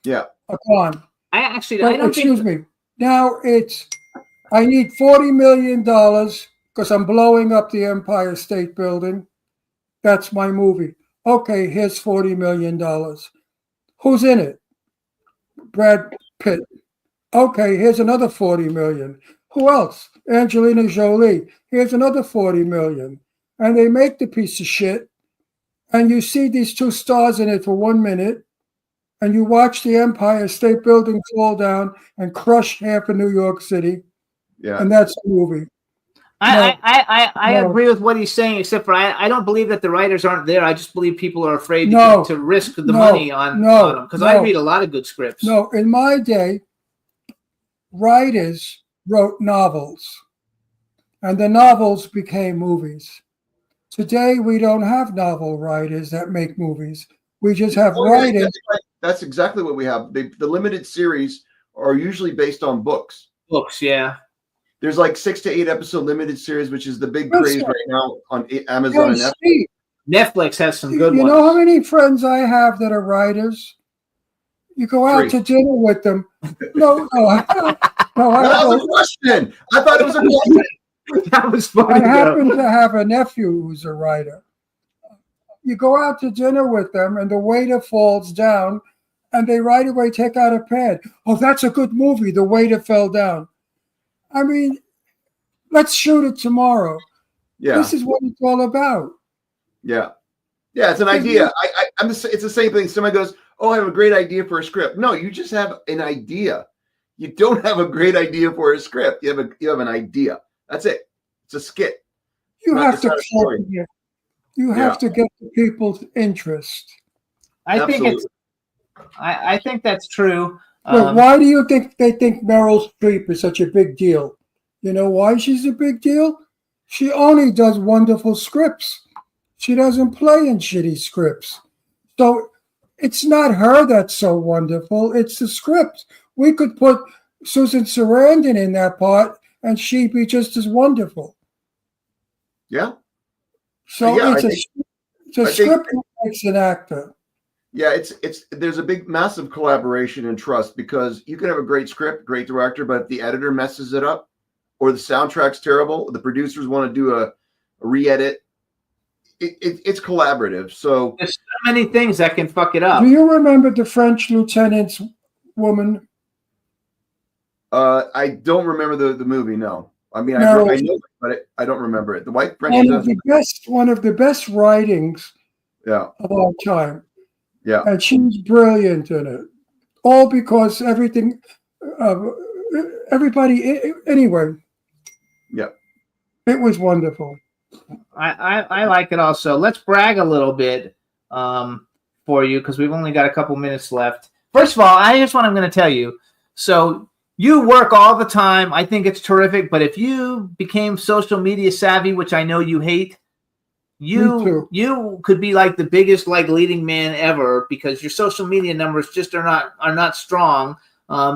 S5: are gone.
S4: Excuse
S5: me. Now it's, I need $40 million because I'm blowing up the Empire State Building. That's my movie. Okay, here's $40 million. Who's in it? Brad Pitt. Okay, here's another $40 million. Who else? Angelina Jolie. Here's another $40 million. And they make the piece of shit. And you see these 2 stars in it for 1 minute. And you watch the Empire State Building fall down and crush half of New York City.
S6: Yeah.
S5: And that's the movie.
S4: I agree with what he's saying, except for I don't believe that the writers aren't there. I just believe people are afraid to risk the money on them. Because I read a lot of good scripts.
S5: No, in my day, writers wrote novels, and the novels became movies. Today, we don't have novel writers that make movies. We just have writers.
S6: That's exactly what we have. The limited series are usually based on books.
S4: Books, yeah.
S6: There's like 6 to 8 episode limited series, which is the big craze right now on Amazon and Netflix.
S4: Netflix has some good ones.
S5: You know how many friends I have that are writers? You go out to dinner with them. No.
S6: That was a question. I thought it was a question.
S4: That was funny.
S5: I happen to have a nephew who's a writer. You go out to dinner with them, and the waiter falls down, and they right away take out a pad. Oh, that's a good movie. The waiter fell down. I mean, let's shoot it tomorrow.
S6: Yeah.
S5: This is what it's all about.
S6: Yeah. Yeah, it's an idea. It's the same thing. Somebody goes, oh, I have a great idea for a script. No, you just have an idea. You don't have a great idea for a script. You have an idea. That's it. It's a skit.
S5: You
S6: Not-
S5: have
S6: it's
S5: to
S6: not a story.
S5: cultivate. You have to get the people's interest.
S4: I think
S6: Absolutely.
S4: it's. I think that's true.
S5: But why do you think they think Meryl Streep is such a big deal? You know why she's a big deal? She only does wonderful scripts. She doesn't play in shitty scripts. So it's not her that's so wonderful. It's the script. We could put Susan Sarandon in that part and she'd be just as wonderful.
S6: Yeah.
S5: So
S6: Yeah,
S5: it's
S6: I
S5: a
S6: think-
S5: script that makes an actor.
S6: Yeah, there's a big, massive collaboration and trust, because you can have a great script, great director, but if the editor messes it up, or the soundtrack's terrible, the producers want to do a re-edit, it's collaborative. So
S4: There's so many things that can fuck it up.
S5: Do you remember the French lieutenant's woman?
S6: I don't remember the movie. No, I mean
S5: No.
S6: I know it, but I don't remember it. The White French.
S5: One of the best writings
S6: Yeah,
S5: of all time.
S6: yeah.
S5: And she was brilliant in it. All because everybody, anyway.
S6: Yeah.
S5: It was wonderful.
S4: I like it also. Let's brag a little bit for you, because we've only got a couple minutes left. First of all, here's what I'm going to tell you. So you work all the time. I think it's terrific. But if you became social media savvy, which I know you hate,
S5: Me too.
S4: you could be like the biggest leading man ever, because your social media numbers just are not strong,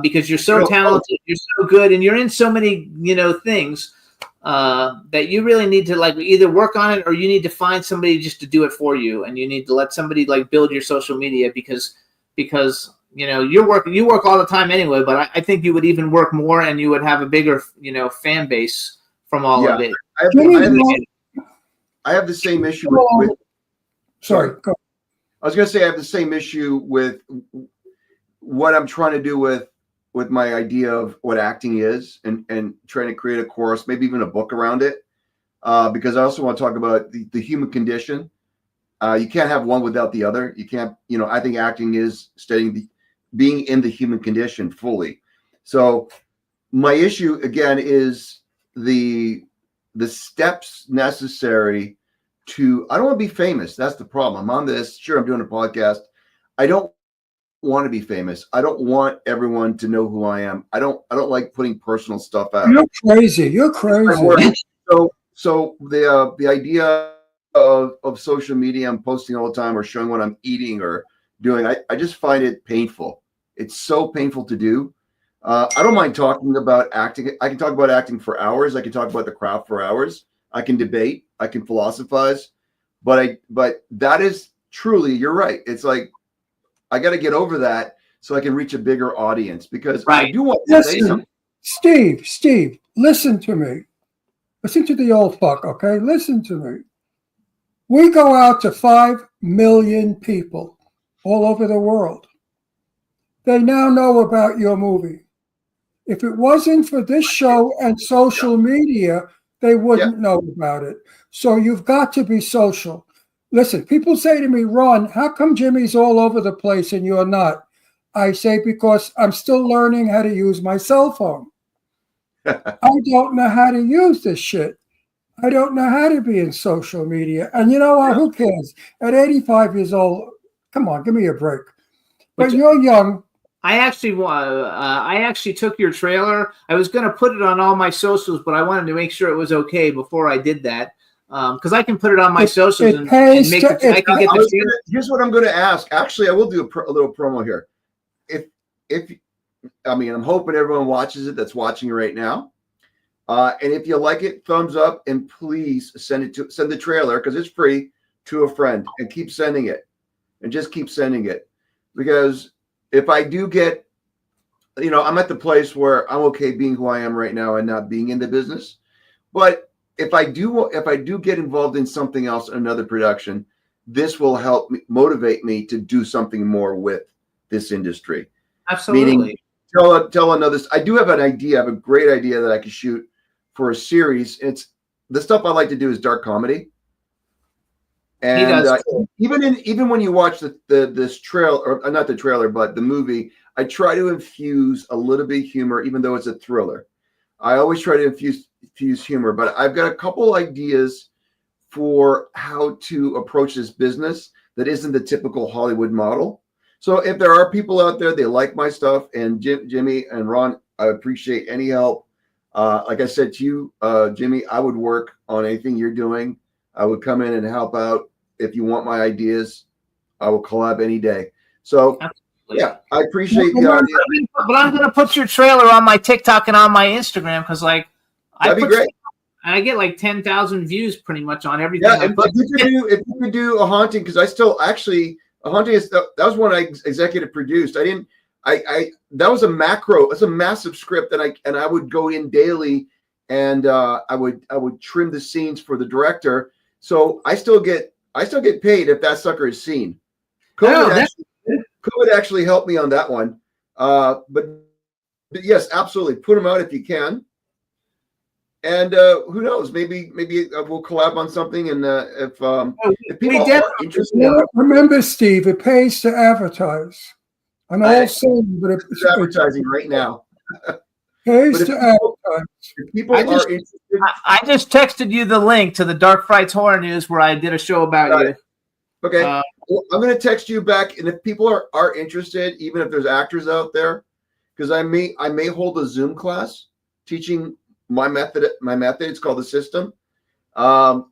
S4: because you're so talented, you're so good, and you're in so many things that you really need to either work on it, or you need to find somebody just to do it for you, and you need to let somebody build your social media, because you work all the time anyway. But I think you would even work more, and you would have a bigger fan base from all of it.
S6: I have the same issue with
S5: Sorry. Go.
S6: I was going to say I have the same issue with what I'm trying to do with my idea of what acting is, and trying to create a course, maybe even a book around it, because I also want to talk about the human condition. You can't have one without the other. You can't, I think acting is being in the human condition fully. So my issue again is the steps necessary to, I don't want to be famous. That's the problem. I'm on this. Sure, I'm doing a podcast. I don't want to be famous. I don't want everyone to know who I am. I don't like putting personal stuff out.
S5: You're crazy. You're crazy.
S6: So the idea of social media, I'm posting all the time, or showing what I'm eating or doing, I just find it painful. It's so painful to do. I don't mind talking about acting. I can talk about acting for hours. I can talk about the craft for hours. I can debate. I can philosophize. But that is truly, you're right. It's like, I got to get over that so I can reach a bigger audience, because I do want to say something.
S5: Steve, listen to me. Listen to the old fuck, okay? Listen to me. We go out to 5 million people all over the world. They now know about your movie. If it wasn't for this show and social media, they wouldn't know about it. So you've got to be social. Listen, people say to me, Ron, how come Jimmy's all over the place and you're not? I say, because I'm still learning how to use my cell phone. I don't know how to use this shit. I don't know how to be in social media. And you know what? Who cares? At 85 years old, come on, give me a break. But you're young.
S4: I actually took your trailer. I was going to put it on all my socials, but I wanted to make sure it was okay before I did that. Because I can put it on my socials and make it. I can get the.
S6: Here's what I'm going to ask. Actually, I will do a little promo here. If I mean, I'm hoping everyone watches it that's watching it right now. And if you like it, thumbs up, and please send the trailer, because it's free, to a friend, and keep sending it, and just keep sending it, because if I do get, I'm at the place where I'm okay being who I am right now and not being in the business. But if I do get involved in something else, another production, this will help motivate me to do something more with this industry.
S4: Absolutely.
S6: Meaning, tell another. I do have an idea. I have a great idea that I could shoot for a series. It's the stuff I like to do is dark comedy. And even when you watch this trailer, or not the trailer, but the movie, I try to infuse a little bit of humor, even though it's a thriller. I always try to infuse humor, but I've got a couple ideas for how to approach this business that isn't the typical Hollywood model. So if there are people out there, they like my stuff, and Jimmy and Ron, I appreciate any help. Like I said to you, Jimmy, I would work on anything you're doing. I would come in and help out. If you want my ideas, I will collab any day. So yeah, I appreciate the idea.
S4: But I'm going to put your trailer on my TikTok and on my Instagram because, like,
S6: That'd be great.
S4: I get like 10,000 views pretty much on everything.
S6: Yeah, if you could do a haunting, because I still actually a haunting is that was one I executive produced. That was a macro. It's a massive script, and I would go in daily, and I would trim the scenes for the director. So I still get paid if that sucker is seen. COVID actually helped me on that one. But yes, absolutely, put them out if you can. And who knows? Maybe we'll collab on something. And if people are interested,
S5: remember, Steve, it pays to advertise. I'm all saying, but
S6: it's advertising right now.
S5: Pays to advertise.
S6: If people are interested,
S4: I just texted you the link to the Dark Frights Horror News where I did a show about you.
S6: Okay, well, I'm going to text you back, and if people are interested, even if there's actors out there, because I may hold a Zoom class teaching my method. It's called The System. So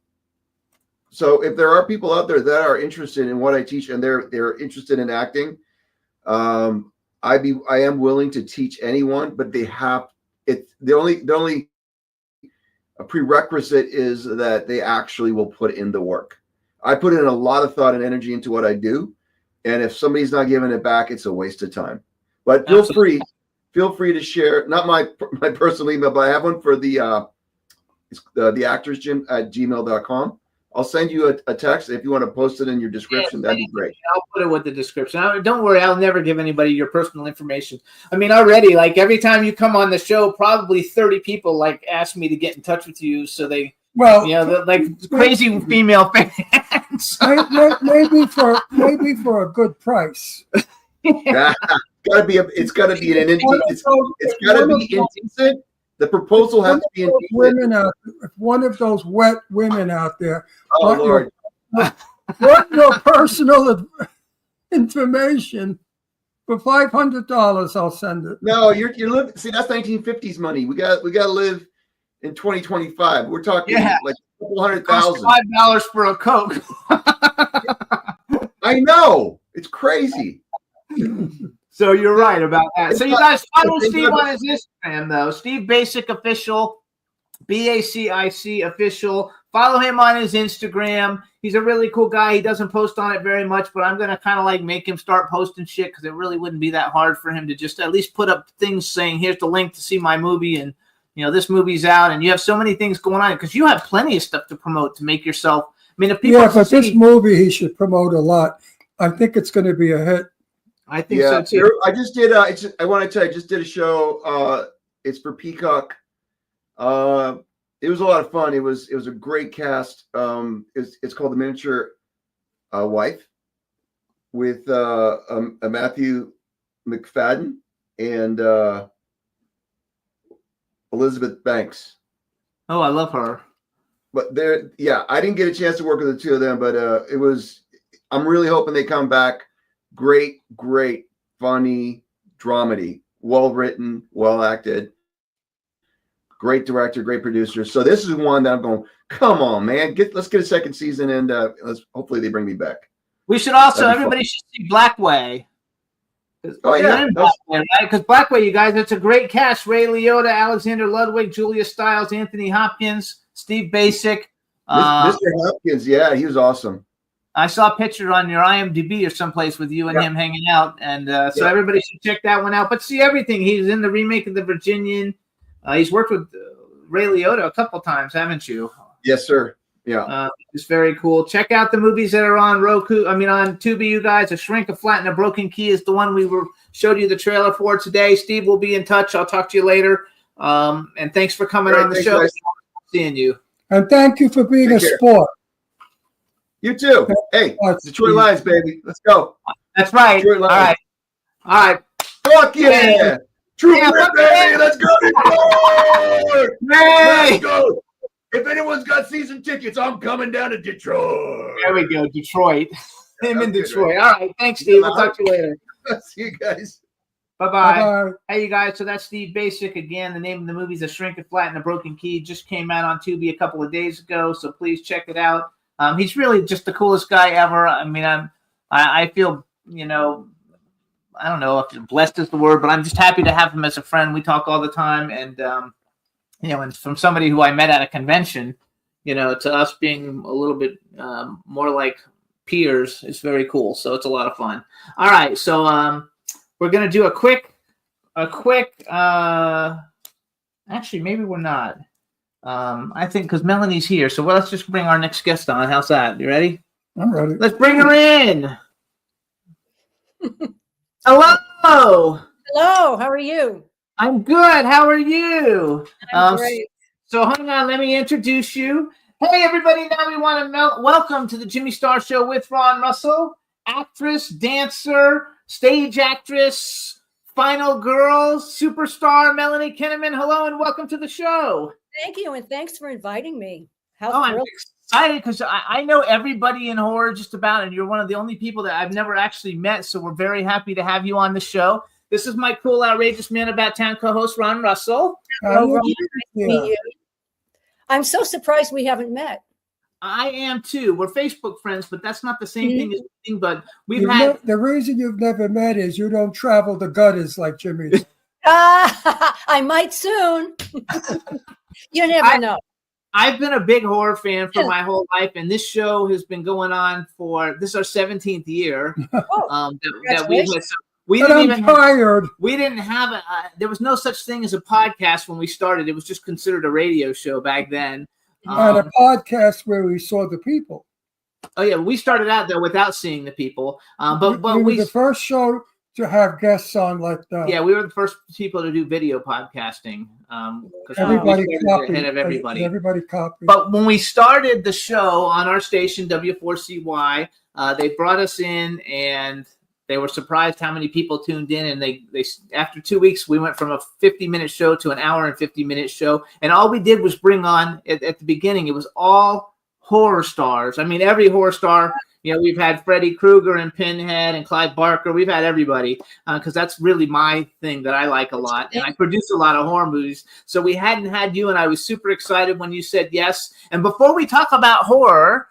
S6: if there are people out there that are interested in what I teach and they're interested in acting, I am willing to teach anyone, but they have it. The only a prerequisite is that they actually will put in the work. I put in a lot of thought and energy into what I do, and if somebody's not giving it back, it's a waste of time. But feel free to share. Not my personal email, but I have one for the actorsgym@gmail.com. I'll send you a text if you want to post it in your description. That'd be great.
S4: I'll put it with the description. Don't worry, I'll never give anybody your personal information. I mean, already, like every time you come on the show, probably 30 people like ask me to get in touch with you, so they. Well, like crazy female fans.
S5: maybe for a good price.
S6: It's gotta be indecent. The proposal has to be indecent.
S5: One of those wet women out there.
S6: Oh Lord!
S5: Want your personal information for $500? I'll send it.
S6: No, you're living. See, that's 1950s money. We got to live in 2025. We're talking like a couple $100,000.
S4: $5 for a Coke.
S6: I know, it's crazy.
S4: So you're right about that. So you guys follow Steve on his Instagram, though. Steve Basic Official, BACIC Official. Follow him on his Instagram. He's a really cool guy. He doesn't post on it very much, but I'm going to kind of like make him start posting shit because it really wouldn't be that hard for him to just at least put up things saying, here's the link to see my movie, and this movie's out, and you have so many things going on because you have plenty of stuff to promote to make yourself. I mean, if people
S5: this movie he should promote a lot. I think it's going to be a hit.
S4: I think so too.
S6: I just did. I want to tell you, I just did a show. It's for Peacock. It was a lot of fun. It was a great cast. It's called The Miniature Wife with Matthew McFadden and Elizabeth Banks.
S4: Oh, I love her.
S6: But I didn't get a chance to work with the two of them, but I'm really hoping they come back. Great, funny dramedy, well written, well acted, great director, great producer. So this is one that I'm going, come on, man, let's get a second season, and hopefully they bring me back.
S4: We should also, everybody should see Blackway.
S6: Oh yeah,
S4: Blackway, right? Because Blackway, you guys, it's a great cast: Ray Liotta, Alexander Ludwig, Julia Stiles, Anthony Hopkins, Steve Basic,
S6: Mr. Hopkins. Yeah, he was awesome.
S4: I saw a picture on your IMDb or someplace with you and him hanging out, and so everybody should check that one out. But see everything. He's in the remake of The Virginian. He's worked with Ray Liotta a couple times, haven't you?
S6: Yes, sir. Yeah.
S4: It's very cool. Check out the movies that are on Roku. I mean, on Tubi, you guys. A Shrink, a Flat, and a Broken Key is the one we showed you the trailer for today. Steve will be in touch. I'll talk to you later. And thanks for coming on the show. Seeing you.
S5: And thank you for being a sport.
S6: You too. Hey, Detroit Lions, baby. Let's go.
S4: That's right. All right.
S6: Fuck yeah! True
S4: Yeah,
S6: grit,
S4: fuck
S6: baby!
S4: yeah.
S6: Let's go, Detroit!
S4: Hey!
S6: Let's go! If anyone's got season tickets, I'm coming down to Detroit.
S4: There we go, Detroit. Him in
S6: That's good,
S4: Detroit.
S6: right?
S4: All right, thanks, Steve. We'll talk to you later.
S6: See you guys.
S4: Bye-bye.
S5: Bye-bye.
S4: Hey, you guys. So that's Steve Basic. Again, the name of the movie is A Shrink, a Flat, and a Broken Key. Just came out on Tubi a couple of days ago, so please check it out. He's really just the coolest guy ever. I mean, I feel, you know, I don't know if blessed is the word, but I'm just happy to have him as a friend. We talk all the time, and you know, and from somebody who I met at a convention, you know, to us being a little bit more like peers, it's very cool. So it's a lot of fun. All right, so we're gonna do a quick. Actually, maybe we're not. I think because Melanie's here, so let's just bring our next guest on. How's that? You ready?
S5: I'm ready.
S4: Let's bring her in. Hello.
S12: Hello, how are you?
S4: I'm good. How are you?
S12: I'm great.
S4: So hang on, let me introduce you. Hey, everybody! Now we want to welcome to the Jimmy Star Show with Ron Russell, actress, dancer, stage actress, final girl, superstar Melanie Kinnaman. Hello, and welcome to the show.
S12: Thank you, and thanks for inviting me. How
S4: I'm
S12: thrilled.
S4: excited because I know everybody in horror just about, and you're one of the only people that I've never actually met. So we're very happy to have you on the show. This is my cool, outrageous man about town co-host Ron Russell.
S12: Hello, Ron. Nice to meet you. I'm so surprised we haven't met.
S4: I am too. We're Facebook friends, but that's not the same thing as meeting. But we've
S5: You've
S4: had
S5: the reason you've never met is you don't travel the gutters like Jimmy.
S12: I might soon. You never know.
S4: I've been a big horror fan for my whole life, and this show has been going on for this is our 17th year. We didn't have there was no such thing as a podcast when we started. It was just considered a radio show back then.
S5: And a podcast where we saw the people.
S4: Oh yeah, we started out though without seeing the people. But
S5: we were the first show to have guests on like that.
S4: Yeah, we were the first people to do video podcasting.
S5: Everybody
S4: copied ahead of everybody.
S5: Everybody copied.
S4: But when we started the show on our station W4CY, they brought us in and they were surprised how many people tuned in. And they after 2 weeks, we went from a 50-minute show to an hour and 50-minute show. And all we did was bring on at the beginning, it was all horror stars. I mean, every horror star. You know, we've had Freddy Krueger and Pinhead and Clive Barker. We've had everybody because that's really my thing that I like a lot. And I produce a lot of horror movies. So we hadn't had you, and I was super excited when you said yes. And before we talk about horror,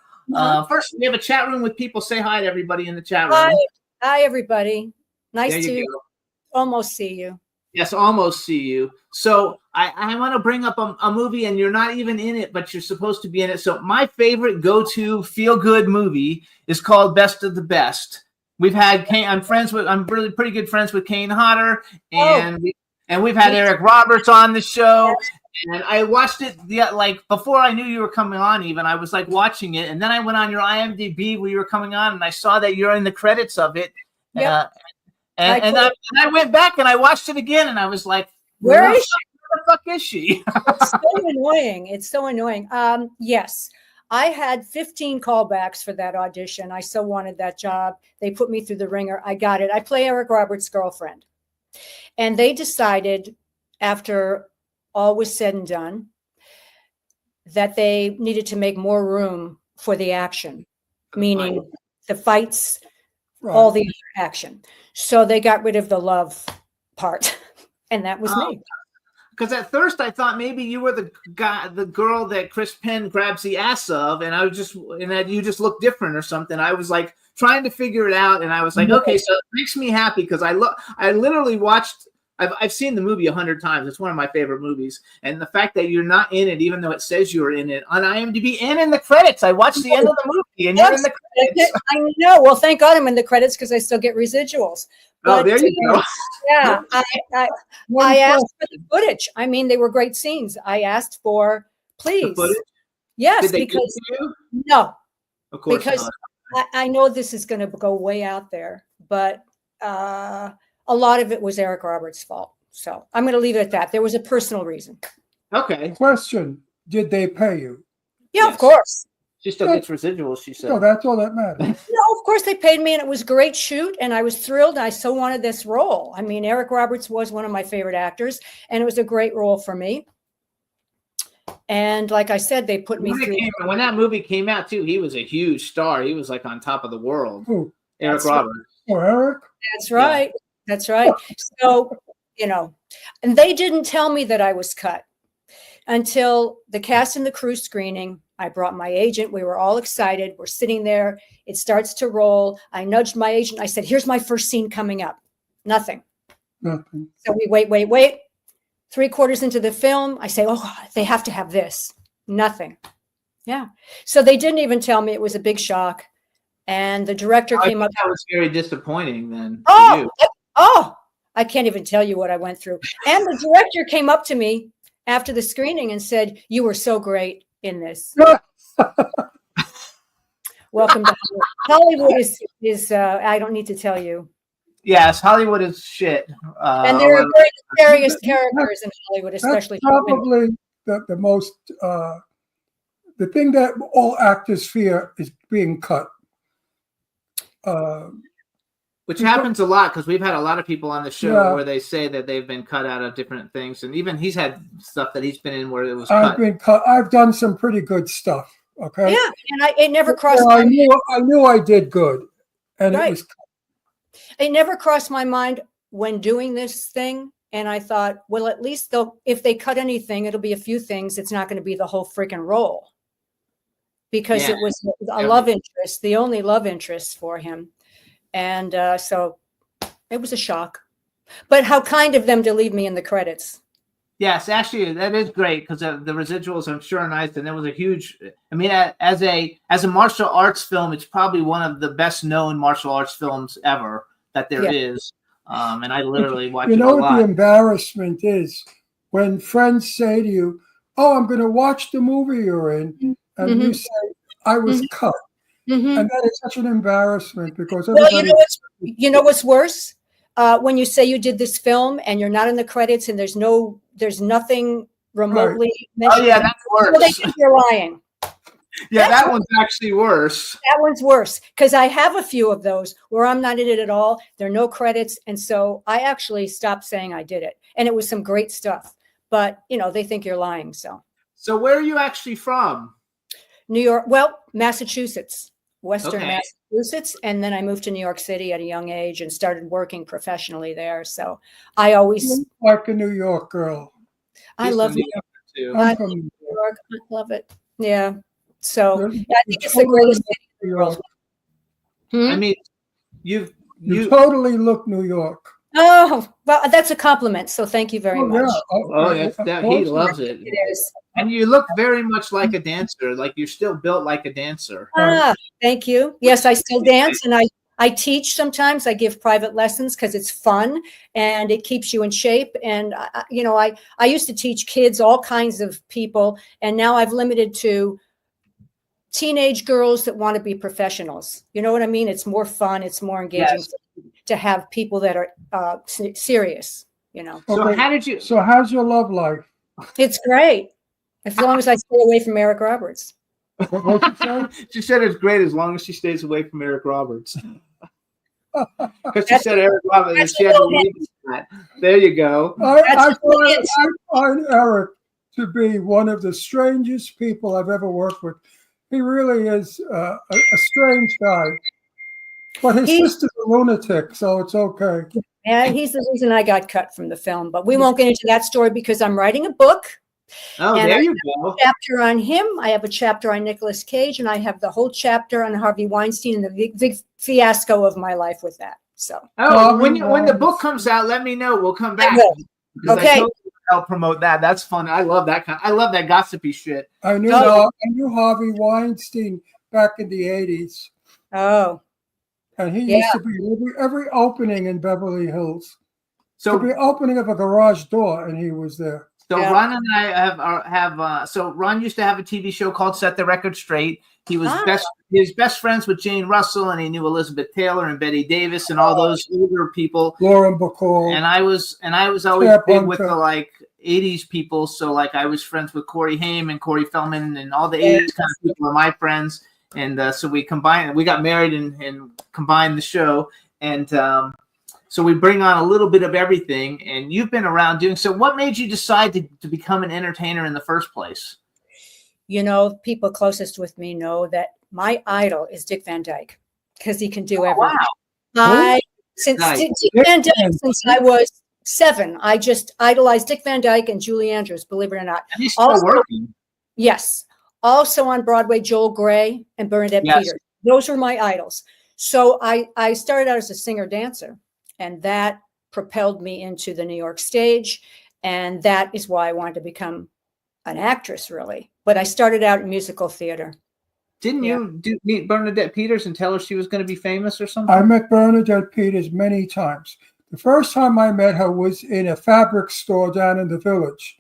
S4: first we have a chat room with people. Say hi to everybody in the chat room.
S12: Hi, everybody. Nice
S4: There you
S12: to
S4: go.
S12: almost see you.
S4: Yes, almost see you. So I want to bring up a movie, and you're not even in it, but you're supposed to be in it. So my favorite go-to feel-good movie is called Best of the Best. We've had Kane. I'm really pretty good friends with Kane Hodder, and we've had Eric Roberts on the show. And I watched it like before I knew you were coming on. Even I was like watching it, and then I went on your IMDb where you were coming on, and I saw that you're in the credits of it.
S12: Yeah.
S4: And I went back and I watched it again, and I was like,
S12: Where is she?
S4: Where the fuck is she?
S12: It's so annoying. It's so annoying. Yes, I had 15 callbacks for that audition. I so wanted that job. They put me through the ringer. I got it. I play Eric Roberts' girlfriend. And they decided after all was said and done that they needed to make more room for the action, meaning the fights, all the action. So they got rid of the love part, and that was me.
S4: Because at first I thought maybe you were the girl that Chris Penn grabs the ass of, and that you just look different or something. I was like trying to figure it out, and I was like, okay, so it makes me happy because I literally watched. I've seen the movie 100 times. It's one of my favorite movies. And the fact that you're not in it, even though it says you were in it on IMDb and in the credits. I watched the end of the movie and you're in the credits.
S12: I know. Well, thank God I'm in the credits because I still get residuals.
S4: But, there you go.
S12: Yeah. I asked for the footage. I mean, they were great scenes. I asked for, please.
S4: The footage?
S12: Yes.
S4: Did they
S12: because
S4: give it to you?
S12: No.
S4: Of course
S12: because
S4: not.
S12: I know this is going to go way out there, but a lot of it was Eric Roberts' fault. So I'm going to leave it at that. There was a personal reason.
S4: Okay.
S5: Question: did they pay you?
S12: Yeah, yes. Of course.
S4: She still gets residuals, she said.
S5: No, that's all that matters.
S12: No, of course they paid me, and it was a great shoot, and I was thrilled. And I so wanted this role. I mean, Eric Roberts was one of my favorite actors, and it was a great role for me. And like I said, they put me through.
S4: When that movie came out, too, he was a huge star. He was like on top of the world.
S5: Who?
S4: Eric Roberts.
S5: Oh, Eric?
S12: That's right. Yeah. That's right. So, and they didn't tell me that I was cut until the cast and the crew screening. I brought my agent. We were all excited. We're sitting there. It starts to roll. I nudged my agent. I said, here's my first scene coming up. Nothing.
S5: Nothing.
S12: So we wait. 3/4 into the film, I say, oh, they have to have this. Nothing. Yeah. So they didn't even tell me. It was a big shock. And the director came up.
S4: That was very disappointing then.
S12: I can't even tell you what I went through. And the director came up to me after the screening and said, you were so great in this. Welcome to Hollywood. Is I don't need to tell you.
S4: Yes, Hollywood is shit.
S12: And there are very nefarious characters in Hollywood, especially.
S5: That's probably the most, the thing that all actors fear is being cut.
S4: Which happens a lot because we've had a lot of people on the show where they say that they've been cut out of different things. And even he's had stuff that he's been in where it was cut.
S5: I've done some pretty good stuff. Okay.
S12: Yeah. And it never crossed
S5: my mind. I knew I did good. And it was cut.
S12: It never crossed my mind when doing this thing. And I thought, well, at least if they cut anything, it'll be a few things. It's not going to be the whole freaking role. Because it was a love interest, the only love interest for him. And so it was a shock. But how kind of them to leave me in the credits.
S4: Yes, actually, that is great because the residuals, I'm sure, are nice. And there was a huge, I mean, as a martial arts film, it's probably one of the best known martial arts films ever that there is. And I literally watch it a lot.
S5: You know what the embarrassment is? When friends say to you, oh, I'm going to watch the movie you're in. And you say, I was cut. And that is such an embarrassment because
S12: you know what's worse? When you say you did this film and you're not in the credits and there's nothing remotely mentioned.
S4: Oh yeah, that's worse.
S12: Well, they think you're lying.
S4: Yeah, that one's actually worse.
S12: That one's worse because I have a few of those where I'm not in it at all. There are no credits. And so I actually stopped saying I did it. And it was some great stuff. But, they think you're lying. So
S4: where are you actually from?
S12: New York. Well, Massachusetts, Western Massachusetts. And then I moved to New York City at a young age and started working professionally there. So I always
S5: like a New York girl.
S12: I love New York too. I love New York. I love it. Yeah. So I think it's the greatest thing in the world.
S4: I mean, you
S5: totally look New York.
S12: Oh, well, that's a compliment. So thank you very much.
S4: Yeah. He loves it.
S12: It is.
S4: And you look very much like a dancer. Like you're still built like a dancer.
S12: Thank you. Yes, I still dance and I teach sometimes. I give private lessons because it's fun and it keeps you in shape. And, I used to teach kids, all kinds of people. And now I've limited to teenage girls that want to be professionals. You know what I mean? It's more fun. It's more engaging to have people that are serious,
S5: So how's your love life?
S12: It's great. As long as I stay away from Eric Roberts.
S4: She said it's great as long as she stays away from Eric Roberts. Because she said Eric Roberts and she had to leave that. There you go.
S5: I find Eric to be one of the strangest people I've ever worked with. He really is a strange guy. But his sister's a lunatic, so it's okay.
S12: Yeah, he's the reason I got cut from the film. But we won't get into that story because I'm writing a book.
S4: Oh, there you go.
S12: A chapter on him. I have a chapter on Nicolas Cage, and I have the whole chapter on Harvey Weinstein and the big fiasco of my life with that. So,
S4: when the book comes out, let me know. We'll come back.
S12: Okay.
S4: I totally help promote that. That's fun. I love that I love that gossipy shit.
S5: I knew Harvey Weinstein back in the 80s.
S12: Oh.
S5: And he used to be every opening in Beverly Hills. So the opening of a garage door, and he was there.
S4: So Ron and I have so Ron used to have a TV show called Set the Record Straight. He was best friends with Jane Russell, and he knew Elizabeth Taylor and Betty Davis and all those older people.
S5: Lauren Bacall.
S4: And I was always big with the '80s people. So like I was friends with Corey Haim and Corey Feldman, and all the '80s kind of people are my friends. And so we combined. We got married and combined the show. And so we bring on a little bit of everything. And you've been around doing so. What made you decide to become an entertainer in the first place?
S12: You know, people closest with me know that my idol is Dick Van Dyke because he can do everything.
S4: Wow.
S12: Since
S4: Nice.
S12: Dick Van Dyke, since I was 7, I just idolized Dick Van Dyke and Julie Andrews, believe it or not.
S4: And he's still working.
S12: Yes. Also on Broadway, Joel Grey and Bernadette
S4: Yes.
S12: Peters. Those were my idols. So I started out as a singer-dancer, and that propelled me into the New York stage. And that is why I wanted to become an actress, really. But I started out in musical theater.
S4: Didn't you meet Bernadette Peters and tell her she was going to be famous or something?
S5: I met Bernadette Peters many times. The first time I met her was in a fabric store down in the Village.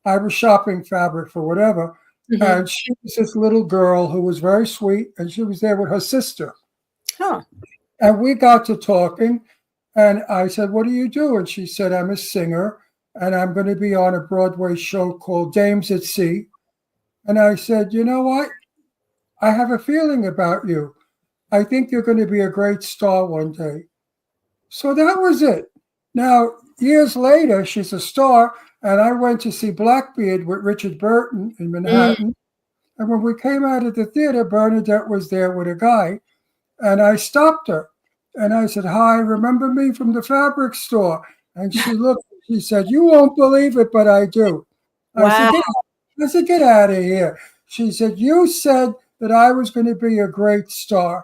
S5: I was shopping fabric for whatever.
S12: Mm-hmm.
S5: And she was this little girl who was very sweet, and she was there with her sister.
S12: Huh.
S5: And we got to talking, and I said, "What do you do?" And she said, "I'm a singer, and I'm going to be on a Broadway show called Dames at Sea." And I said, "You know what? I have a feeling about you. I think you're going to be a great star one day." So that was it. Now, years later, she's a star, and I went to see Blackbeard with Richard Burton in Manhattan. And when we came out of the theater, Bernadette was there with a guy, and I stopped her. And I said, "Hi, remember me from the fabric store?" And she looked, she said, "You won't believe it, but I do."
S12: Wow.
S5: I said, "Get out of here." She said, "You said that I was going to be a great star."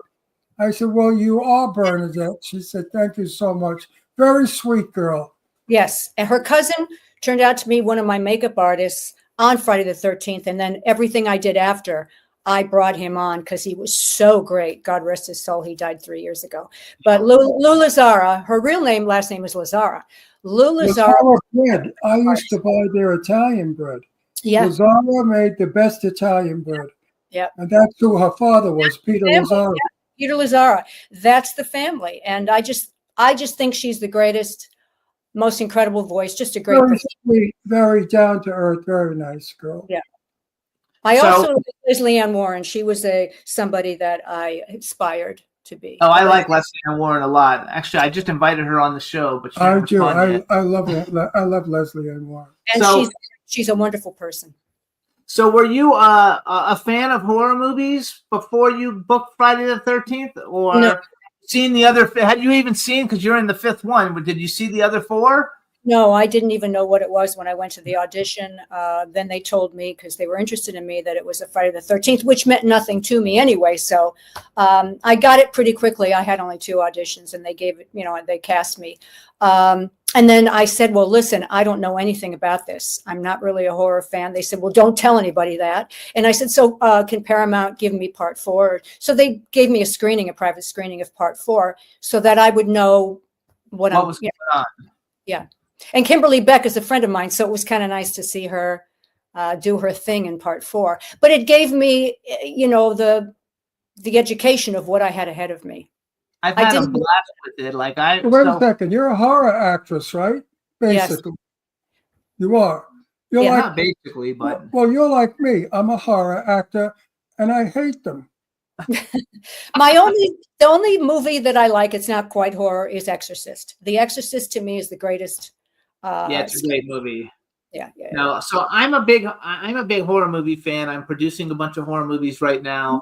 S5: I said, "Well, you are, Bernadette." She said, "Thank you so much." Very sweet girl.
S12: Yes. And her cousin turned out to be one of my makeup artists on Friday the 13th. And then everything I did after, I brought him on because he was so great. God rest his soul. He died 3 years ago. But Lou Lazara, her real name, last name is Lazara. Lou Lazara.
S5: Lazara bread. I used to buy their Italian bread.
S12: Yeah.
S5: Lazara made the best Italian bread.
S12: Yeah.
S5: And that's who her father was, Peter Lazara.
S12: Yeah, Peter Lazara. That's the family. And I just think she's the greatest, most incredible voice. Just a great
S5: Very
S12: person.
S5: sweet, very down to earth, very nice girl.
S12: Yeah. I also like Leslie Ann Warren. She was somebody that I aspired to be.
S4: Oh, I like Leslie Ann Warren a lot. Actually, I just invited her on the show, but she
S5: I
S4: never
S5: do.
S4: responded.
S5: I love it. I love Leslie Ann Warren.
S12: And she's a wonderful person.
S4: So were you a fan of horror movies before you booked Friday the 13th? Or
S12: No.
S4: seen the other? Had you even seen, because you're in the 5th one, but did you see the other 4?
S12: No, I didn't even know what it was when I went to the audition. Then they told me, because they were interested in me, that it was a Friday the 13th, which meant nothing to me anyway. So I got it pretty quickly. I had only 2 auditions, and they gave it, they cast me. And then I said, "Well, listen, I don't know anything about this. I'm not really a horror fan." They said, "Well, don't tell anybody that." And I said, "So can Paramount give me part 4? So they gave me a private screening of part 4, so that I would know what
S4: was going on.
S12: Yeah. And Kimberly Beck is a friend of mine, so it was kind of nice to see her do her thing in part 4. But it gave me, the education of what I had ahead of me.
S4: I've had a blast with it. Like
S5: Wait a second. You're a horror actress, right? Basically.
S12: Yes.
S5: You are. You're
S4: yeah,
S5: like,
S4: not basically, but
S5: well, you're like me. I'm a horror actor, and I hate them.
S12: The only movie that I like, it's not quite horror, is Exorcist. The Exorcist to me is the greatest.
S4: yeah, it's a great movie.
S12: Yeah.
S4: No, so I'm a big horror movie fan. I'm producing a bunch of horror movies right now,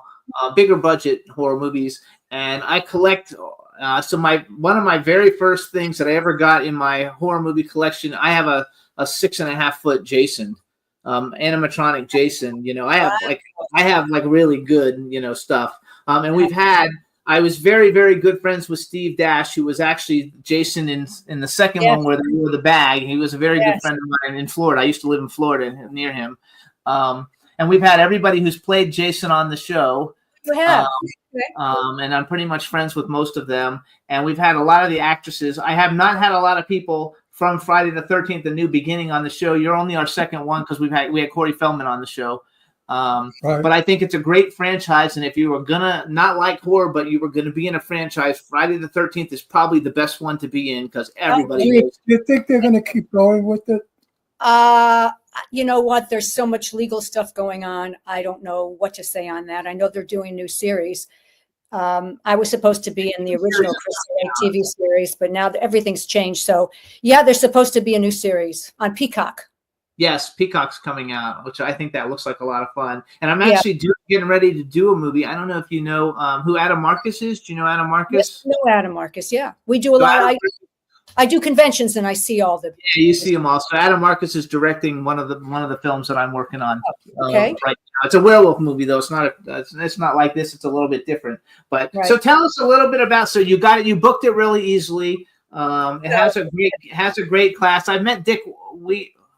S4: bigger budget horror movies, and I collect. So one of my very first things that I ever got in my horror movie collection, I have a 6.5-foot Jason, animatronic Jason. I have really good stuff. And I was very, very good friends with Steve Dash, who was actually Jason in the second one where they wore the bag. He was a very good friend of mine in Florida. I used to live in Florida near him. And we've had everybody who's played Jason on the show.
S12: You have.
S4: And I'm pretty much friends with most of them. And we've had a lot of the actresses. I have not had a lot of people from Friday the 13th, The New Beginning, on the show. You're only our second one because we had Corey Feldman on the show. Right. But I think it's a great franchise, and if you were gonna not like horror, but you were gonna be in a franchise, Friday the 13th is probably the best one to be in because everybody.
S5: Do you think they're gonna keep going with it?
S12: You know what? There's so much legal stuff going on. I don't know what to say on that. I know they're doing new series. I was supposed to be in the original Crystal Lake TV series, but now everything's changed. So yeah, there's supposed to be a new series on Peacock.
S4: Yes, Peacock's coming out, which I think that looks like a lot of fun. And I'm actually getting ready to do a movie. I don't know if you know who Adam Marcus is. Do you know Adam Marcus?
S12: Yes, no, Adam Marcus. Yeah, we do a lot. I do conventions and I see all the.
S4: Yeah, you see them all. So Adam Marcus is directing one of the films that I'm working on.
S12: Okay.
S4: Right now. It's a werewolf movie though. It's not it's not like this. It's a little bit different. But
S12: Right.
S4: so tell us a little bit about. So you got it. You booked it really easily. It has a great class. I met Dick.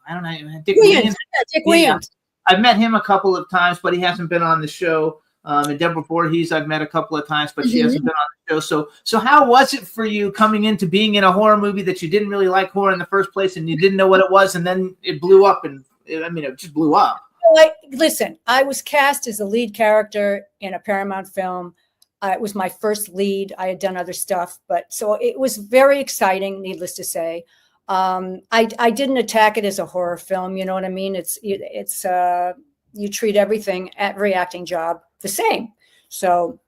S4: I don't know. Dick Williams.
S12: Dick Williams.
S4: I've met him a couple of times, but he hasn't been on the show. And Deborah Voorhees, I've met a couple of times, but she hasn't been on the show. So how was it for you coming into being in a horror movie that you didn't really like horror in the first place, and you didn't know what it was, and then it blew up, and it just blew up.
S12: Listen, I was cast as a lead character in a Paramount film. It was my first lead. I had done other stuff, but so it was very exciting, needless to say. I didn't attack it as a horror film. You know what I mean? It's you treat every acting job the same. So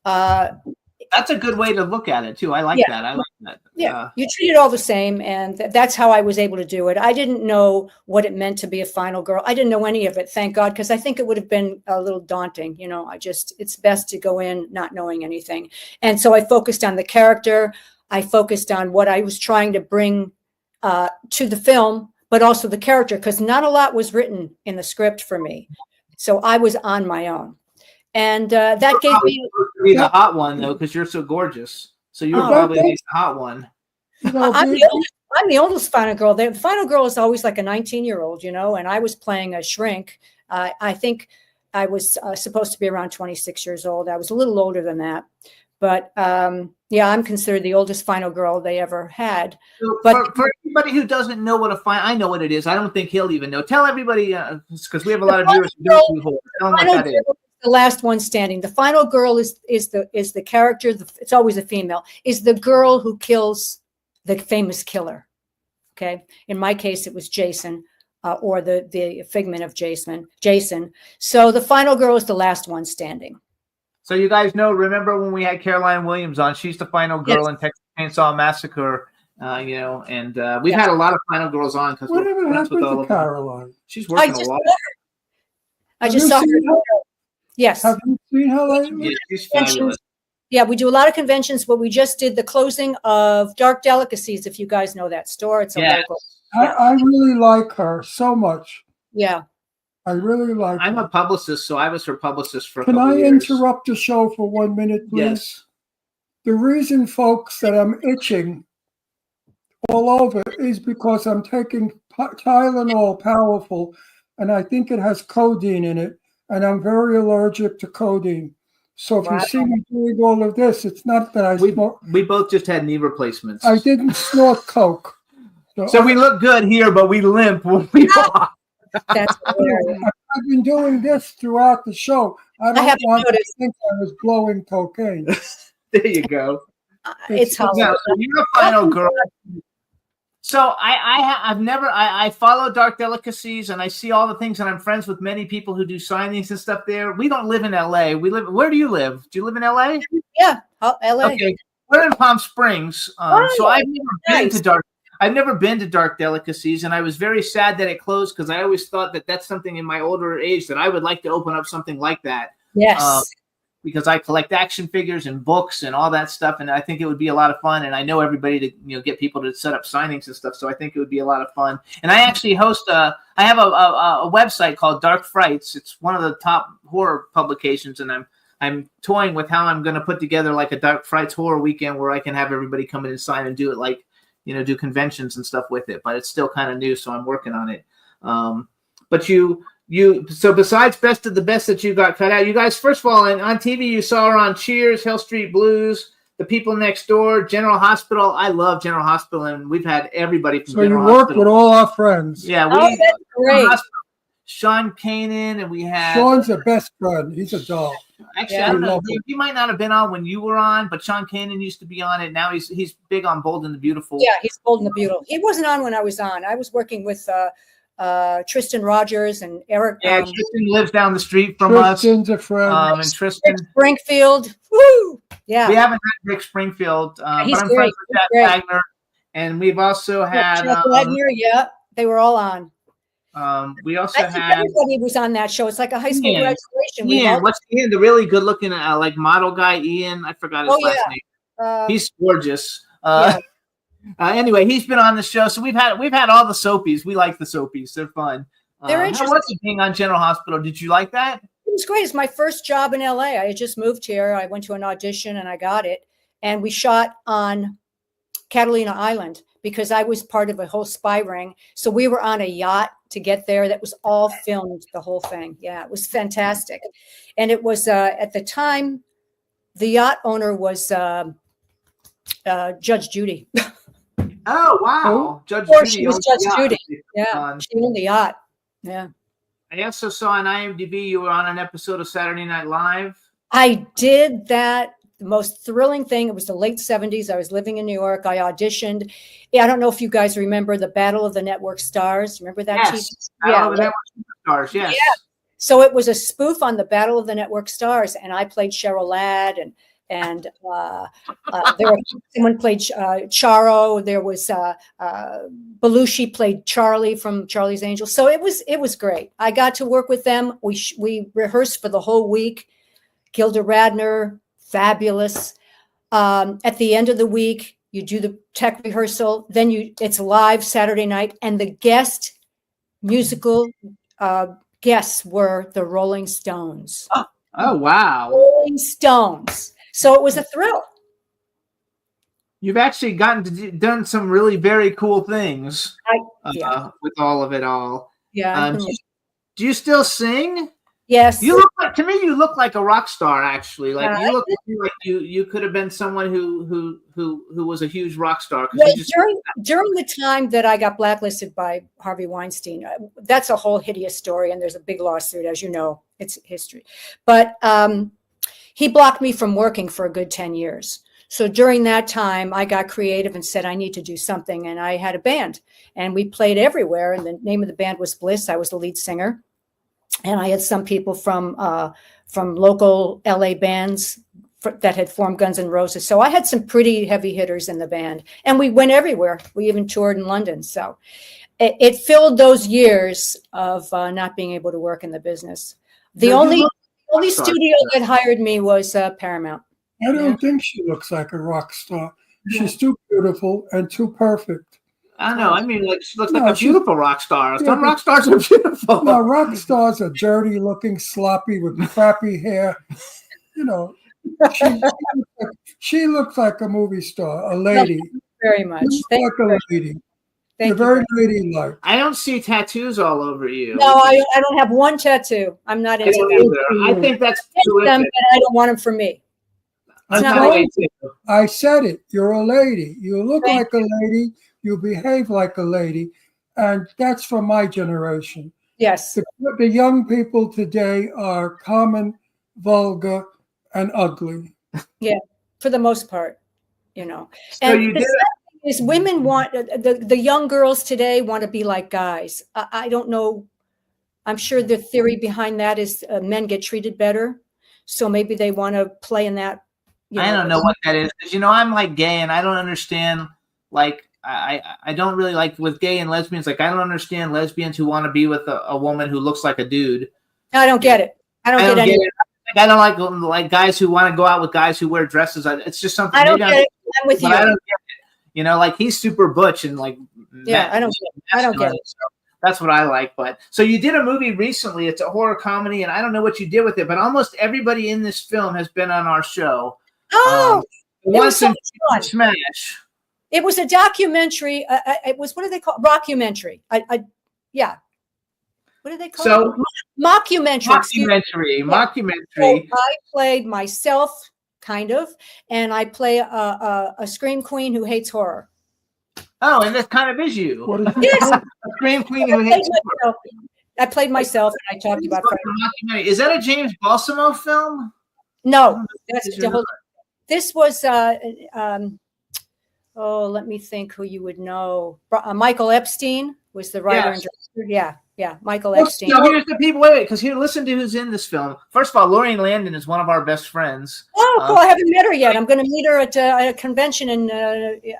S4: that's a good way to look at it too. I like that. I like that.
S12: Yeah, you treat it all the same, and that's how I was able to do it. I didn't know what it meant to be a final girl. I didn't know any of it, thank God, because I think it would have been a little daunting. You know, it's best to go in not knowing anything. And so I focused on the character. I focused on what I was trying to bring to the film, but also the character, because not a lot was written in the script for me. So I was on my own. And that gave me
S4: the hot one though, because you're so gorgeous. So you're probably the hot one.
S12: I'm the oldest final girl. The final girl is always like a 19-year-old, you know, and I was playing a shrink. I think I was supposed to be around 26 years old. I was a little older than that. But yeah, I'm considered the oldest final girl they ever had.
S4: So
S12: but
S4: for anybody who doesn't know what a final, I know what it is. I don't think he'll even know. Tell everybody, because we have a lot of viewers who don't do horror. Tell them what that is.
S12: The last one standing. The final girl is the character. It's always a female. Is the girl who kills the famous killer. Okay. In my case, it was Jason, or the figment of Jason. So the final girl is the last one standing.
S4: So you guys know, remember when we had Caroline Williams on? She's the final girl in Texas Chainsaw Massacre, you know, and we've had a lot of final girls on because
S5: whatever happened to Caroline?
S4: She's working a lot.
S12: I just saw her. Yes.
S5: Have you seen her lately?
S4: Yeah, she's fabulous.
S12: Yeah, we do a lot of conventions, but we just did the closing of Dark Delicacies, if you guys know that store. It's a local.
S5: I really like her so much.
S12: Yeah.
S5: I really like
S4: I'm
S5: her.
S4: a publicist, so I was her publicist for a
S5: Can
S4: couple
S5: I
S4: years.
S5: interrupt the show for 1 minute, please?
S4: Yes.
S5: The reason, folks, that I'm itching all over is because I'm taking Tylenol powerful, and I think it has codeine in it, and I'm very allergic to codeine. So if you see me doing all of this, it's not that I smoke.
S4: We both just had knee replacements.
S5: I didn't snort coke.
S4: So we look good here, but we limp when we walk.
S12: That's hilarious.
S5: I've been doing this throughout the show. I don't want to think I was blowing cocaine.
S4: There you go.
S12: It's
S4: so you're a final girl. So I follow Dark Delicacies, and I see all the things, and I'm friends with many people who do signings and stuff there. We don't live in LA. Where do you live? Do you live in LA?
S12: Yeah, LA.
S4: Okay, we're in Palm Springs. So I've never been to Dark Delicacies, and I was very sad that it closed because I always thought that that's something in my older age that I would like to open up something like that.
S12: Yes.
S4: Because I collect action figures and books and all that stuff, and I think it would be a lot of fun. And I know everybody to get people to set up signings and stuff, so I think it would be a lot of fun. And I actually host I have a website called Dark Frights. It's one of the top horror publications, and I'm toying with how I'm going to put together like a Dark Frights horror weekend where I can have everybody come in and sign and do it like do conventions and stuff with it. But it's still kind of new, so I'm working on it. But so besides Best of the Best that you got cut out, you guys, first of all, on TV, you saw her on Cheers, Hill Street Blues, The People Next Door, General Hospital. I love General Hospital, and we've had everybody from General Hospital.
S5: So you worked with all our friends.
S4: Yeah,
S12: that's great.
S4: Sean Kanan, and we had
S5: Sean's the best friend. He's a doll.
S4: Actually, I don't know. He might not have been on when you were on, but Sean Kanan used to be on it. Now he's big on Bold and the Beautiful.
S12: Yeah, he's Bold and the Beautiful. He wasn't on when I was on. I was working with Tristan Rogers and Eric.
S4: Yeah, Tristan lives down the street from us.
S5: Tristan's a friend.
S4: And Tristan.
S12: Springfield. Woo! Yeah.
S4: We haven't had Rick Springfield, but
S12: He's
S4: I'm
S12: great.
S4: friends with
S12: He's
S4: Jack
S12: great.
S4: Wagner. And we've also had,
S12: Jack Wagner, yeah, they were all on.
S4: we also
S12: I think
S4: had
S12: everybody was on that show. It's like a high school
S4: Ian.
S12: graduation. We've
S4: Ian.
S12: all-
S4: What's Ian? The really good looking, like model guy, Ian. I forgot his last name. He's gorgeous. Anyway, he's been on the show, so we've had all the soapies. We like the soapies; they're fun.
S12: They're
S4: How
S12: interesting.
S4: was it being on General Hospital? Did you like that?
S12: It was great. It's my first job in LA. I had just moved here. I went to an audition and I got it. And we shot on Catalina Island because I was part of a whole spy ring. So we were on a yacht to get there. That was all filmed, the whole thing. Yeah, it was fantastic. And it was at the time, the yacht owner was Judge Judy.
S4: Oh wow, Judge
S12: Of course,
S4: Judy.
S12: she was
S4: owned the
S12: Judge
S4: yacht.
S12: Judy. Yeah, she owned the yacht. Yeah.
S4: I also saw on IMDb you were on an episode of Saturday Night Live.
S12: I did that. The most thrilling thing, it was the late 70s. I was living in New York. I auditioned. Yeah, I don't know if you guys remember the Battle of the Network Stars. Remember that?
S4: Yes, Battle of the Network Stars. Yes.
S12: Yeah. So it was a spoof on the Battle of the Network Stars, and I played Cheryl Ladd, and there was someone played Charo. There was Belushi played Charlie from Charlie's Angels. So it was great. I got to work with them. We rehearsed for the whole week. Gilda Radner, fabulous. At the end of the week, you do the tech rehearsal. Then it's live Saturday night, and the musical guests were the Rolling Stones.
S4: Oh wow.
S12: Rolling Stones. So it was a thrill.
S4: You've actually gotten to done some really very cool things with all of it all.
S12: Yeah.
S4: Do you still sing?
S12: Yes.
S4: You look like, to me, you look like a rock star. Actually, like you look like you could have been someone who was a huge rock star.
S12: Well, during the time that I got blacklisted by Harvey Weinstein, that's a whole hideous story, and there's a big lawsuit, as you know, it's history. But he blocked me from working for a good 10 years. So during that time, I got creative and said, I need to do something. And I had a band, and we played everywhere. And the name of the band was Bliss. I was the lead singer. And I had some people from local LA bands that had formed Guns N' Roses. So I had some pretty heavy hitters in the band, and we went everywhere. We even toured in London. So it filled those years of not being able to work in the business. The only studio that hired me was Paramount.
S5: I don't think she looks like a rock star. She's too beautiful and too perfect.
S4: I know. I mean, like she looks like a beautiful rock star. Some rock stars are beautiful.
S5: No, rock stars are dirty looking, sloppy with crappy hair. You know, she looks like a movie star, a lady.
S12: Thank you very much.
S5: Thank like a lady. You're very ladylike.
S4: I don't see tattoos all over you.
S12: No, I don't have one tattoo. I'm not into that.
S4: I think that's
S12: them, but I don't want them for me.
S5: I said it. You're a lady. You look like a lady. You behave like a lady. And that's from my generation.
S12: Yes.
S5: The young people today are common, vulgar, and ugly.
S12: Yeah, for the most part, you know.
S4: So
S12: and
S4: you
S12: the
S4: did
S12: sad thing is women want, the young girls today want to be like guys. I don't know. I'm sure the theory behind that is men get treated better. So maybe they want to play in that.
S4: I don't know what that is. Because, I'm like gay and I don't understand, like, I don't really like with gay and lesbians. Like, I don't understand lesbians who want to be with a woman who looks like a dude.
S12: I don't get it. I don't get it.
S4: I don't like guys who want to go out with guys who wear dresses. It's just something.
S12: I don't get it. I'm with you.
S4: I don't get it. Like he's super butch and like.
S12: Yeah, I don't get it.
S4: So that's what I like. But so you did a movie recently. It's a horror comedy, and I don't know what you did with it, but almost everybody in this film has been on our show.
S12: Oh, it was so fun.
S4: Smash.
S12: It was a documentary. It was, what do they call it? Rockumentary. Yeah. What do they call it? Mockumentary.
S4: Mockumentary.
S12: So I played myself, kind of, and I play a scream queen who hates horror.
S4: Oh, and that kind of is you.
S12: Yes.
S4: A scream queen who hates horror.
S12: I played myself, and I talked about
S4: it. Is that a James Balsamo film?
S12: No, this was Oh, let me think who you would know. Michael Epstein was the writer and director. Yeah, Michael Epstein.
S4: So here's the people. Wait, because here, listen to who's in this film. First of all, Lorraine Landon is one of our best friends.
S12: Oh, cool! I haven't met her yet. I'm going to meet her at a convention, and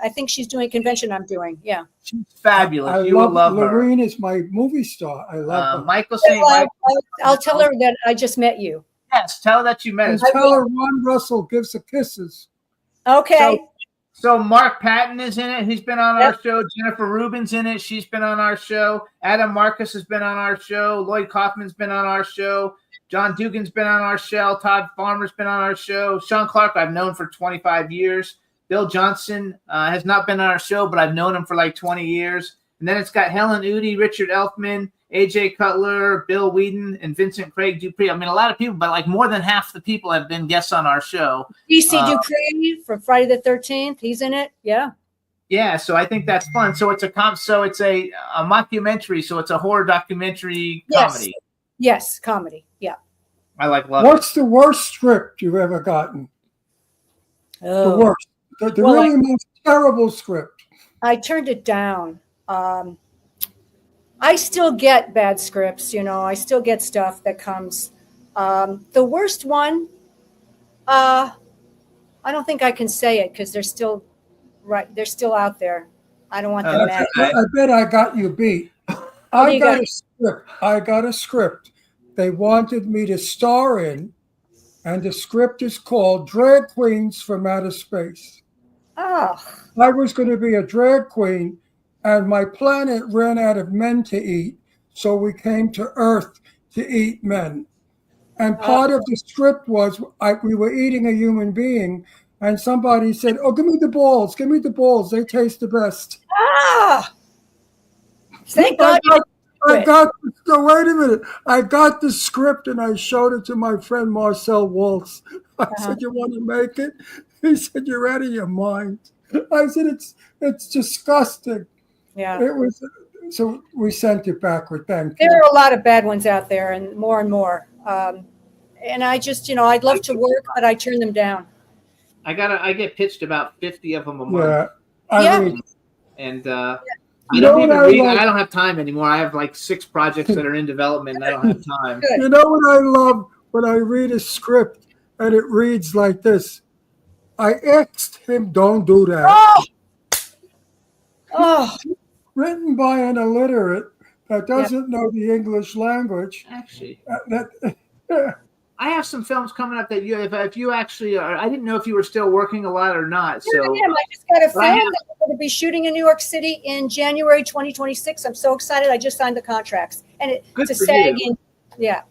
S12: I think she's doing a convention I'm doing. Yeah,
S4: she's fabulous.
S5: You will love her. Lorraine is my movie star. I love her.
S4: Michael St. Michael.
S12: I'll tell her that I just met you.
S4: Yes, tell her that you met
S5: and
S4: us.
S5: Tell her Ron Russell gives her kisses.
S12: Okay.
S4: So Mark Patton is in it. He's been on our show. Jennifer Rubin's in it. She's been on our show. Adam Marcus has been on our show. Lloyd Kaufman's been on our show. John Dugan's been on our show. Todd Farmer's been on our show. Sean Clark I've known for 25 years. Bill Johnson has not been on our show, but I've known him for like 20 years. And then it's got Helen Udy, Richard Elfman, AJ Cutler, Bill Whedon, and Vincent Craig Dupree. I mean, a lot of people, but like more than half the people have been guests on our show.
S12: DC Dupree from Friday the 13th. He's in it. Yeah.
S4: Yeah. So I think that's fun. So it's a mockumentary. So it's a horror documentary comedy.
S12: Yes. Comedy. Yeah.
S4: I love
S5: What's the worst script you've ever gotten?
S12: Oh.
S5: The worst. The really most terrible script.
S12: I turned it down. I still get bad scripts, I still get stuff that comes. The worst one, I don't think I can say it because they're still out there. I don't want them mad.
S5: I bet I got you beat. I got a script they wanted me to star in, and the script is called Drag Queens from Outer Space.
S12: Oh.
S5: I was going to be a drag queen, and my planet ran out of men to eat, so we came to Earth to eat men. And part of the script was we were eating a human being, and somebody said, "Oh, give me the balls, they taste the best."
S12: Ah! Thank God.
S5: Wait a minute. I got the script and I showed it to my friend Marcel Waltz. I said, "You want to make it?" He said, "You're out of your mind." I said, "It's disgusting."
S12: Yeah.
S5: It was. So we sent it back with thank you.
S12: There are a lot of bad ones out there, and more. And I just, I'd love to work, but I turn them down.
S4: I get pitched about 50 of them a month.
S5: Yeah. I read.
S4: And I don't even read. I don't have time anymore. I have like 6 projects that are in development, and I don't have time.
S5: You know what I love? When I read a script and it reads like this. I asked him, "Don't do that."
S12: Oh.
S5: Written by an illiterate that doesn't know the English language.
S4: Actually, I have some films coming up that if you actually are. I didn't know if you were still working a lot or not. So
S12: I am. I just got a film that we're going to be shooting in New York City in January 2026. I'm so excited. I just signed the contracts, and it's a SAG. Yeah.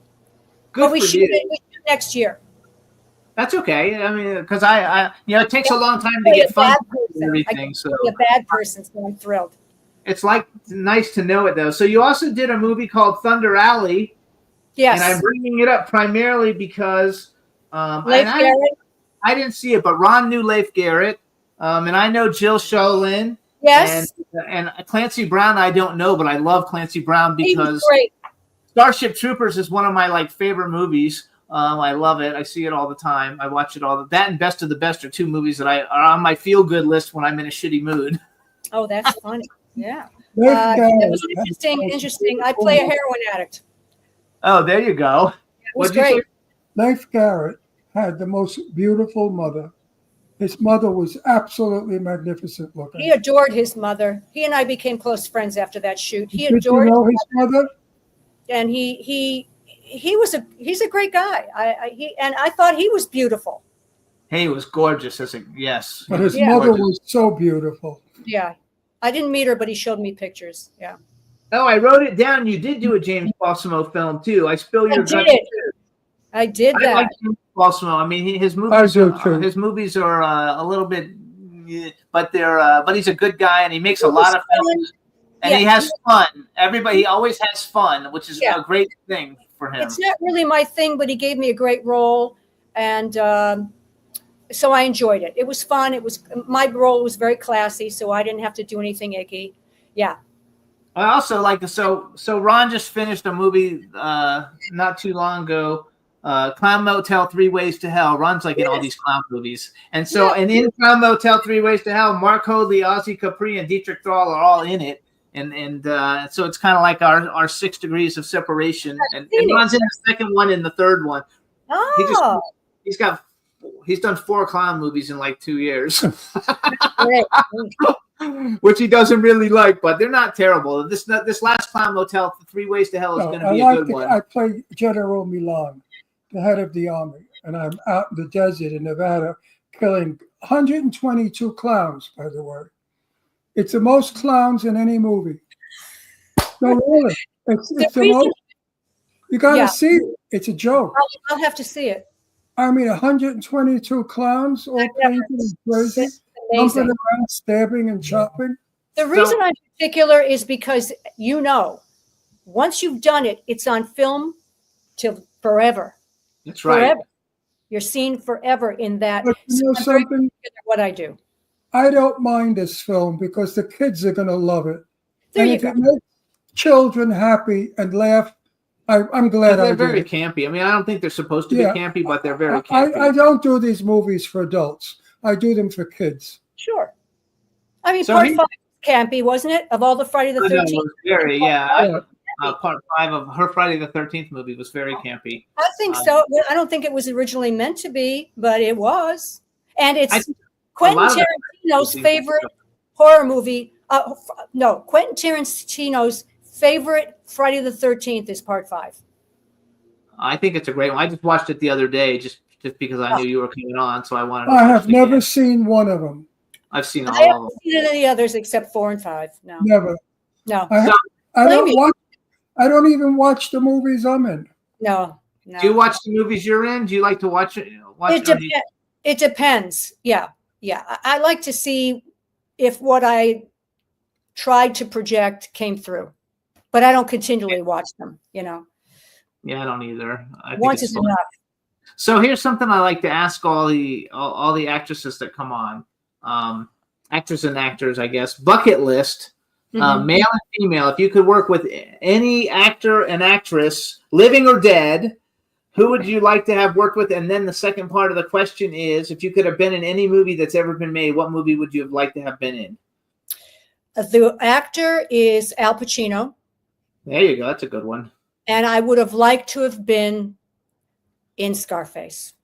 S4: Good
S12: but we
S4: for
S12: shoot
S4: you.
S12: it next year.
S4: That's okay. I mean, because it takes a long time to get funded and everything. So
S12: a bad person, so I'm thrilled.
S4: It's like nice to know it though. So you also did a movie called Thunder Alley.
S12: Yes.
S4: And I'm bringing it up primarily because
S12: Leif Garrett.
S4: I didn't see it, but Ron knew Leif Garrett, and I know Jill Sholin.
S12: Yes.
S4: And Clancy Brown, I don't know, but I love Clancy Brown because
S12: great.
S4: Starship Troopers is one of my favorite movies. I love it. I see it all the time. I watch it all. That and Best of the Best are 2 movies that are on my feel good list when I'm in a shitty mood.
S12: Oh, that's funny. Yeah. It was interesting. I play a heroin addict.
S4: Oh, there you go.
S12: It was great.
S5: Leif Garrett had the most beautiful mother. His mother was absolutely magnificent looking.
S12: He adored his mother. He and I became close friends after that shoot. He
S5: Did
S12: adored
S5: you know his mother?
S12: And he's a great guy. I thought he was beautiful.
S4: He was gorgeous yes.
S5: But his mother was so beautiful.
S12: Yeah. I didn't meet her, but he showed me pictures. Yeah.
S4: Oh, I wrote it down. You did do a James Balsamo film too. I Spill Your Guts.
S12: I did that.
S4: I like James Balsamo. I mean, his movies are a little bit, but but he's a good guy and he makes a lot of films and he has fun. He always has fun, which is a great thing for him.
S12: It's not really my thing, but he gave me a great role, and so I enjoyed it. It was fun. My role was very classy, so I didn't have to do anything icky. Yeah.
S4: I also like so Ron just finished a movie not too long ago Clown Motel, Three Ways to Hell. Ron's like in all these clown movies. And so, and in Clown Motel, Three Ways to Hell, Mark Hoadley, Ozzy Capri, and Dietrich Thrall are all in it. And so it's kind of like our 6 degrees of separation. And Ron's in the second one and the third one.
S12: Oh.
S4: He's done 4 clown movies in like 2 years. Which he doesn't really like, but they're not terrible. This last Clown Motel, Three Ways to Hell, is going to be a good one.
S5: I play General Milan, the head of the army, and I'm out in the desert in Nevada killing 122 clowns, by the way. It's the most clowns in any movie. No, really. It's the most. You got to see it. It's a joke.
S12: I'll have to see it.
S5: I mean, 122 clowns, all painted and crazy, jumping around, stabbing and chopping.
S12: The reason I'm particular is because, once you've done it, it's on film till forever.
S4: That's right.
S12: Forever. You're seen forever in that.
S5: But you know something?
S12: What I do.
S5: I don't mind this film because the kids are going to love it.
S12: There you
S5: if
S12: go.
S5: it makes children happy and laugh, I'm glad I
S4: They're
S5: did
S4: very
S5: it.
S4: campy. I mean, I don't think they're supposed to be campy, but they're very campy.
S5: I don't do these movies for adults. I do them for kids.
S12: Sure. I mean,
S4: So
S12: part
S4: he-
S12: 5 was campy, wasn't it? Of all the Friday the
S4: I know,
S12: 13th.
S4: it was very, part 5 of her Friday the 13th movie was very campy.
S12: I think so. Well, I don't think it was originally meant to be, but it was. And it's Quentin
S4: lot of it-
S12: Tarantino's favorite horror movie. Quentin Tarantino's favorite Friday the 13th is part 5.
S4: I think it's a great one. I just watched it the other day just because I knew you were coming on, so I wanted to
S5: I
S4: watch
S5: have
S4: it
S5: never
S4: again.
S5: seen one of them.
S4: I've seen
S12: I
S4: all of
S12: haven't
S4: them.
S12: seen any others except 4 and 5. No.
S5: Never.
S12: No.
S5: I
S12: Blame me.
S5: I don't even watch the movies I'm in.
S12: No.
S4: Do you watch the movies you're in? Do you like to watch it?
S12: It depends. Yeah. I like to see if what I tried to project came through, but I don't continually watch them.
S4: Yeah, I don't either. I think
S12: Once
S4: it's
S12: is
S4: fun.
S12: enough.
S4: So here's something I like to ask all the actresses that come on, actors and actors, I guess. Bucket list,
S12: Mhm.
S4: male and female. If you could work with any actor and actress, living or dead, who would you like to have worked with? And then the second part of the question is, if you could have been in any movie that's ever been made, what movie would you have liked to have been in?
S12: The actor is Al Pacino,
S4: There you go. That's a good one.
S12: and I would have liked to have been in Scarface.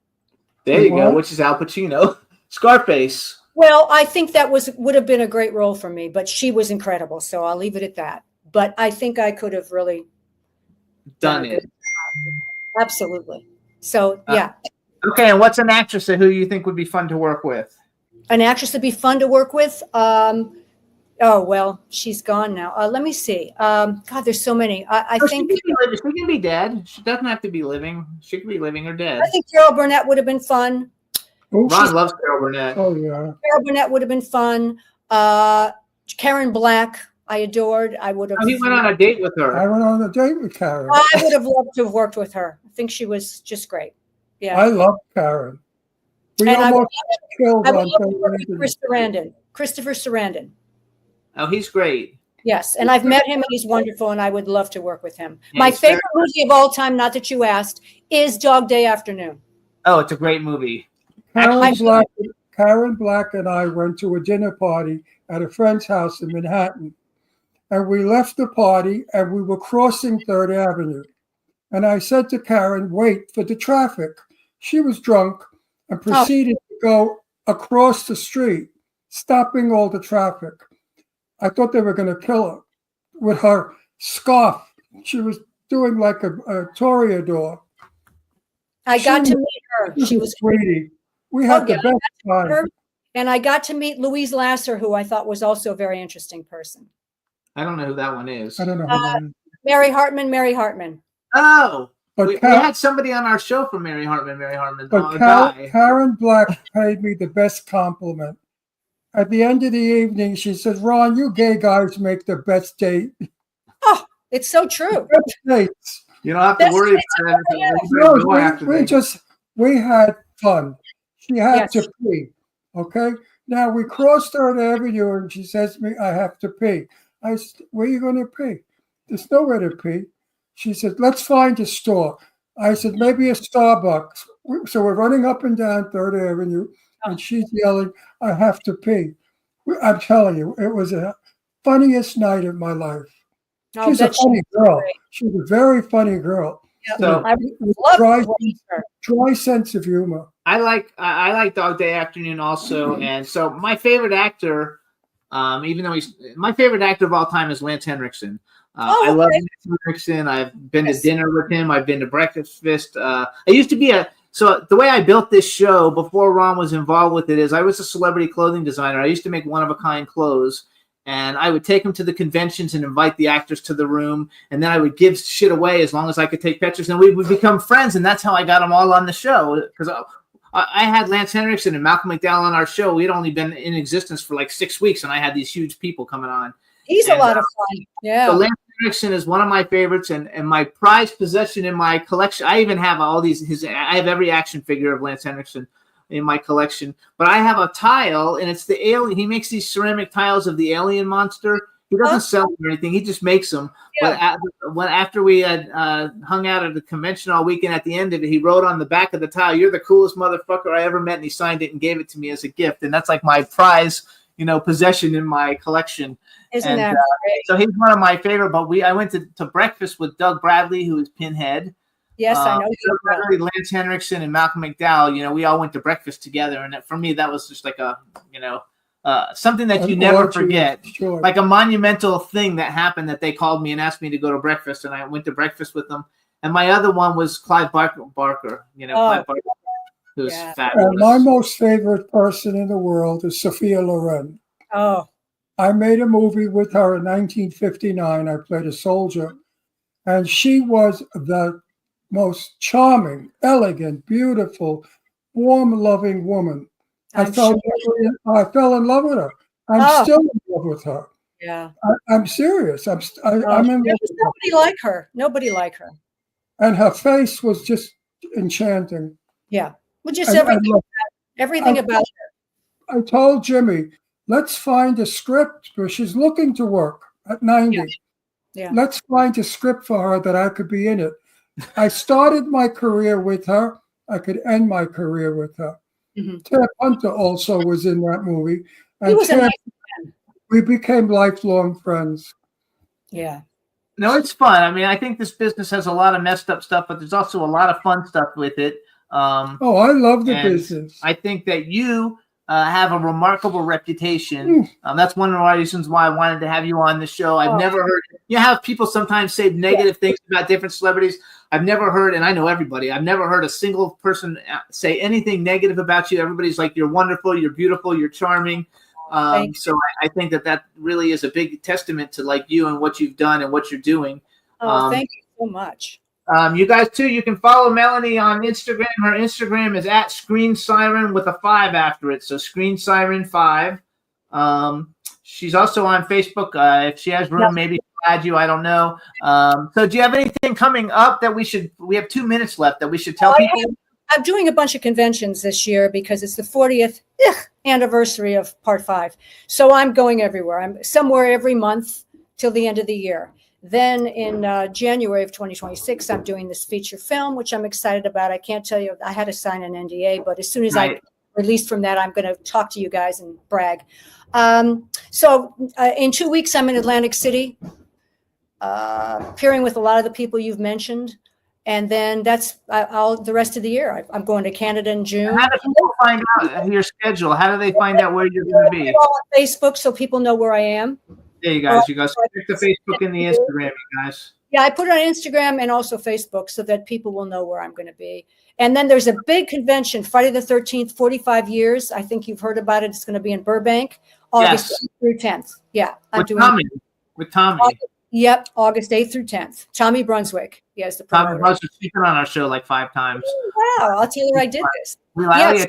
S4: There you go.
S5: What?
S4: Which is Al Pacino. Scarface.
S12: Well, I think that would have been a great role for me, but she was incredible, so I'll leave it at that. But I think I could have really
S4: Done
S12: a
S4: it.
S12: good job. Absolutely. So yeah,
S4: Okay, and what's an actress who you think would be fun to work with?
S12: an actress that'd be fun to work with. Oh well, she's gone now. Let me see. God, there's so many. I think
S4: she can be dead. She doesn't have to be living. She can be living or dead.
S12: I think Carol Burnett would have been fun.
S4: Ron loves Carol Burnett.
S5: Oh yeah.
S12: Carol Burnett would have been fun. Karen Black, I adored. I would have.
S4: Oh, he went on a date with her.
S5: I went on a date with Karen.
S12: I would have loved to have worked with her. I think she was just great. Yeah.
S5: I love Karen. We
S12: And I would
S5: almost killed
S12: I would
S5: on
S12: love to work with
S5: television.
S12: Christopher Sarandon.
S4: Oh, he's great.
S12: Yes, and I've met him, and he's wonderful, and I would love to work with him.
S4: Yeah,
S12: My
S4: he's
S12: favorite movie of all time, not that you asked, is Dog Day Afternoon.
S4: Oh, it's a great movie.
S5: Karen Black and I went to a dinner party at a friend's house in Manhattan. And we left the party and we were crossing 3rd Avenue. And I said to Karen, wait for the traffic. She was drunk and proceeded to go across the street, stopping all the traffic. I thought they were going to kill her with her scarf. She was doing like a toreador.
S12: I got to meet her. She was
S5: sweetie. We had the best time.
S12: her, and I got to meet Louise Lasser, who I thought was also a very interesting person.
S4: I don't know who that one is.
S5: I don't know who that is.
S12: Mary Hartman.
S4: Oh,
S5: But
S4: we had somebody on our show from Mary Hartman.
S5: But
S4: a guy.
S5: Karen Black paid me the best compliment. At the end of the evening, she said, Ron, you gay guys make the best date.
S12: Oh, it's so true.
S5: Best dates.
S4: You don't have to
S12: Best
S4: worry
S12: dates
S4: about
S12: of
S4: it.
S5: No,
S4: Go after
S5: we had fun. She had
S12: Yes.
S5: to pee. Okay. Now we crossed 3rd Avenue and she says to me, I have to pee. I said, where are you going to pee? There's nowhere to pee. She said, let's find a store. I said, maybe a Starbucks. So we're running up and down 3rd Avenue, and she's yelling, I have to pee. I'm telling you, it was the funniest night of my life.
S12: I'll
S5: She's a
S12: bet she
S5: funny
S12: was
S5: girl.
S12: great.
S5: She's a very funny girl.
S12: Yep.
S4: So-
S12: I
S5: With
S12: love
S5: dry,
S12: her.
S5: dry sense of humor.
S4: I like Dog Day Afternoon also, and so my favorite actor, even though my favorite actor of all time is Lance Henriksen. I love Lance Henriksen. I've been to dinner with him. I've been to breakfast. I used to be so the way I built this show before Ron was involved with it is I was a celebrity clothing designer. I used to make one-of-a-kind clothes, and I would take them to the conventions and invite the actors to the room, and then I would give shit away as long as I could take pictures, and we would become friends, and that's how I got them all on the show, because I had Lance Henriksen and Malcolm McDowell on our show. We'd only been in existence for like 6 weeks, and I had these huge people coming on.
S12: He's a lot of fun. Yeah.
S4: So Lance Henriksen is one of my favorites, and my prized possession in my collection. I even have all these. I have every action figure of Lance Henriksen in my collection. But I have a tile, and it's the alien. He makes these ceramic tiles of the alien monster. He doesn't sell them or anything. He just makes them.
S12: Yeah.
S4: But after we had hung out at the convention all weekend, at the end of it, he wrote on the back of the tile, "You're the coolest motherfucker I ever met," and he signed it and gave it to me as a gift. And that's like my prize, possession in my collection.
S12: Isn't that great?
S4: So he's one of my favorite. But I went to breakfast with Doug Bradley, who is Pinhead.
S12: Yes, I know.
S4: Doug Bradley, Lance Henriksen, and Malcolm McDowell. We all went to breakfast together, and for me, that was just like a, something that you never forget, like a monumental thing that happened. That they called me and asked me to go to breakfast, and I went to breakfast with them. And my other one was Clive Barker. Clive Barker, who's fabulous.
S5: And my most favorite person in the world is Sophia Loren.
S12: Oh.
S5: I made a movie with her in 1959. I played a soldier, and she was the most charming, elegant, beautiful, warm, loving woman. I fell in love with her. I'm still in love with her.
S12: Yeah.
S5: I'm serious. I'm in love with her.
S12: Nobody like her. Nobody like her.
S5: And her face was just enchanting.
S12: Yeah. Well, just
S5: And
S12: everything about her.
S5: I told Jimmy, let's find a script where she's looking to work at 90.
S12: Yeah.
S5: Let's find a script for her that I could be in it. I started my career with her. I could end my career with her.
S12: Mm-hmm.
S5: Ted Hunter also was in that movie. And
S12: He was a
S5: Ted,
S12: nice man.
S5: we became lifelong friends.
S12: Yeah.
S4: No, it's fun. I mean, I think this business has a lot of messed up stuff, but there's also a lot of fun stuff with it.
S5: I love the
S4: and
S5: business.
S4: I think that you have a remarkable reputation. That's one of the reasons why I wanted to have you on the show. I've never heard you have people sometimes say negative things about different celebrities. I've never heard, and I know everybody, I've never heard a single person say anything negative about you. Everybody's like, you're wonderful, you're beautiful, you're charming. So I think that really is a big testament to like you and what you've done and what you're doing.
S12: Thank you so much.
S4: You guys too, you can follow Melanie on Instagram. Her Instagram is at Screen Siren with a 5 after it. So Screen Siren 5. She's also on Facebook. If she has room, maybe she'll add you. I don't know. So do you have anything coming up that we have 2 minutes left that we should tell people?
S12: I'm doing a bunch of conventions this year because it's the 40th anniversary of Part 5. So I'm going everywhere. I'm somewhere every month till the end of the year. Then in January of 2026, I'm doing this feature film, which I'm excited about. I can't tell you, I had to sign an NDA, but as soon as I release from that, I'm going to talk to you guys and brag. So in 2 weeks, I'm in Atlantic City, appearing with a lot of the people you've mentioned. And then that's the rest of the year. I'm going to Canada in June.
S4: How do people find out your schedule? How do they find out where you're going to be?
S12: On Facebook, so people know where I am.
S4: There you guys. You guys check the Facebook and the Instagram, you guys.
S12: Yeah, I put it on Instagram and also Facebook so that people will know where I'm going to be. And then there's a big convention, Friday the 13th, 45 years. I think you've heard about it. It's going to be in Burbank, August 8th through 10th. Yeah, I'm doing
S4: Tommy. With Tommy.
S12: Yep, August 8th through 10th. Tommy Brunswick. Yes, the
S4: Tommy Brunswick. She's been on our show like 5 times.
S12: Oh, wow, I'll tell her I did this.
S4: Tell her you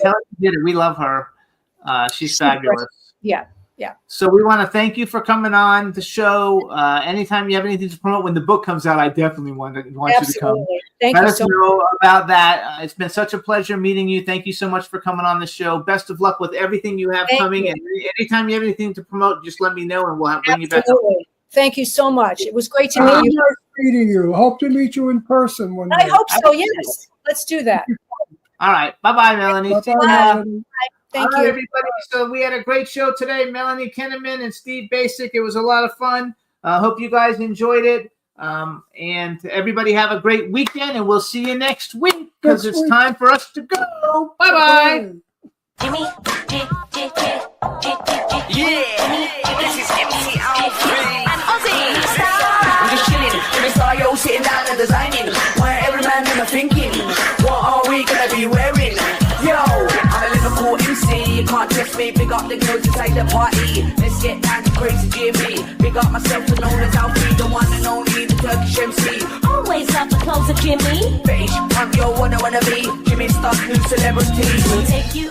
S4: did it. We love her. She's fabulous.
S12: Yeah. Yeah.
S4: So we want to thank you for coming on the show. Anytime you have anything to promote, when the book comes out, I definitely want you to come.
S12: Thank
S4: Let
S12: you
S4: us
S12: so
S4: know
S12: much.
S4: about that. It's been such a pleasure meeting you. Thank you so much for coming on the show. Best of luck with everything you have coming. And anytime you have anything to promote, just let me know and we'll bring you back.
S12: Thank you so much. It was great to meet you.
S5: meeting you. Hope to meet you in person one day.
S12: I hope so. Yes, let's do that.
S4: All right. Bye-bye, Melanie.
S5: Bye-bye, Melanie.
S12: Thank
S4: All right,
S12: you.
S4: everybody. So we had a great show today. Melanie Kinnaman and Steve Basic. It was a lot of fun. Hope you guys enjoyed it. And everybody have a great weekend, and we'll see you next week because it's time for us to go. Bye-bye.
S3: Jimmy,
S2: This is MC Alfred. I'm just chilling. Jimmy Star, yo, sitting down and designing. Where every man in my thinking, what are we gonna be wearing? Yo, I'm a Liverpool MC. You can't trust me. Big up the girls inside the party. Let's get down to crazy Jimmy. Big up myself and known as Alfie, the one and only, the Turkish MC.
S3: always love the clothes of Jimmy.
S2: Beige, I'm your one I wanna be. Jimmy Star, new celebrity.
S3: We'll take you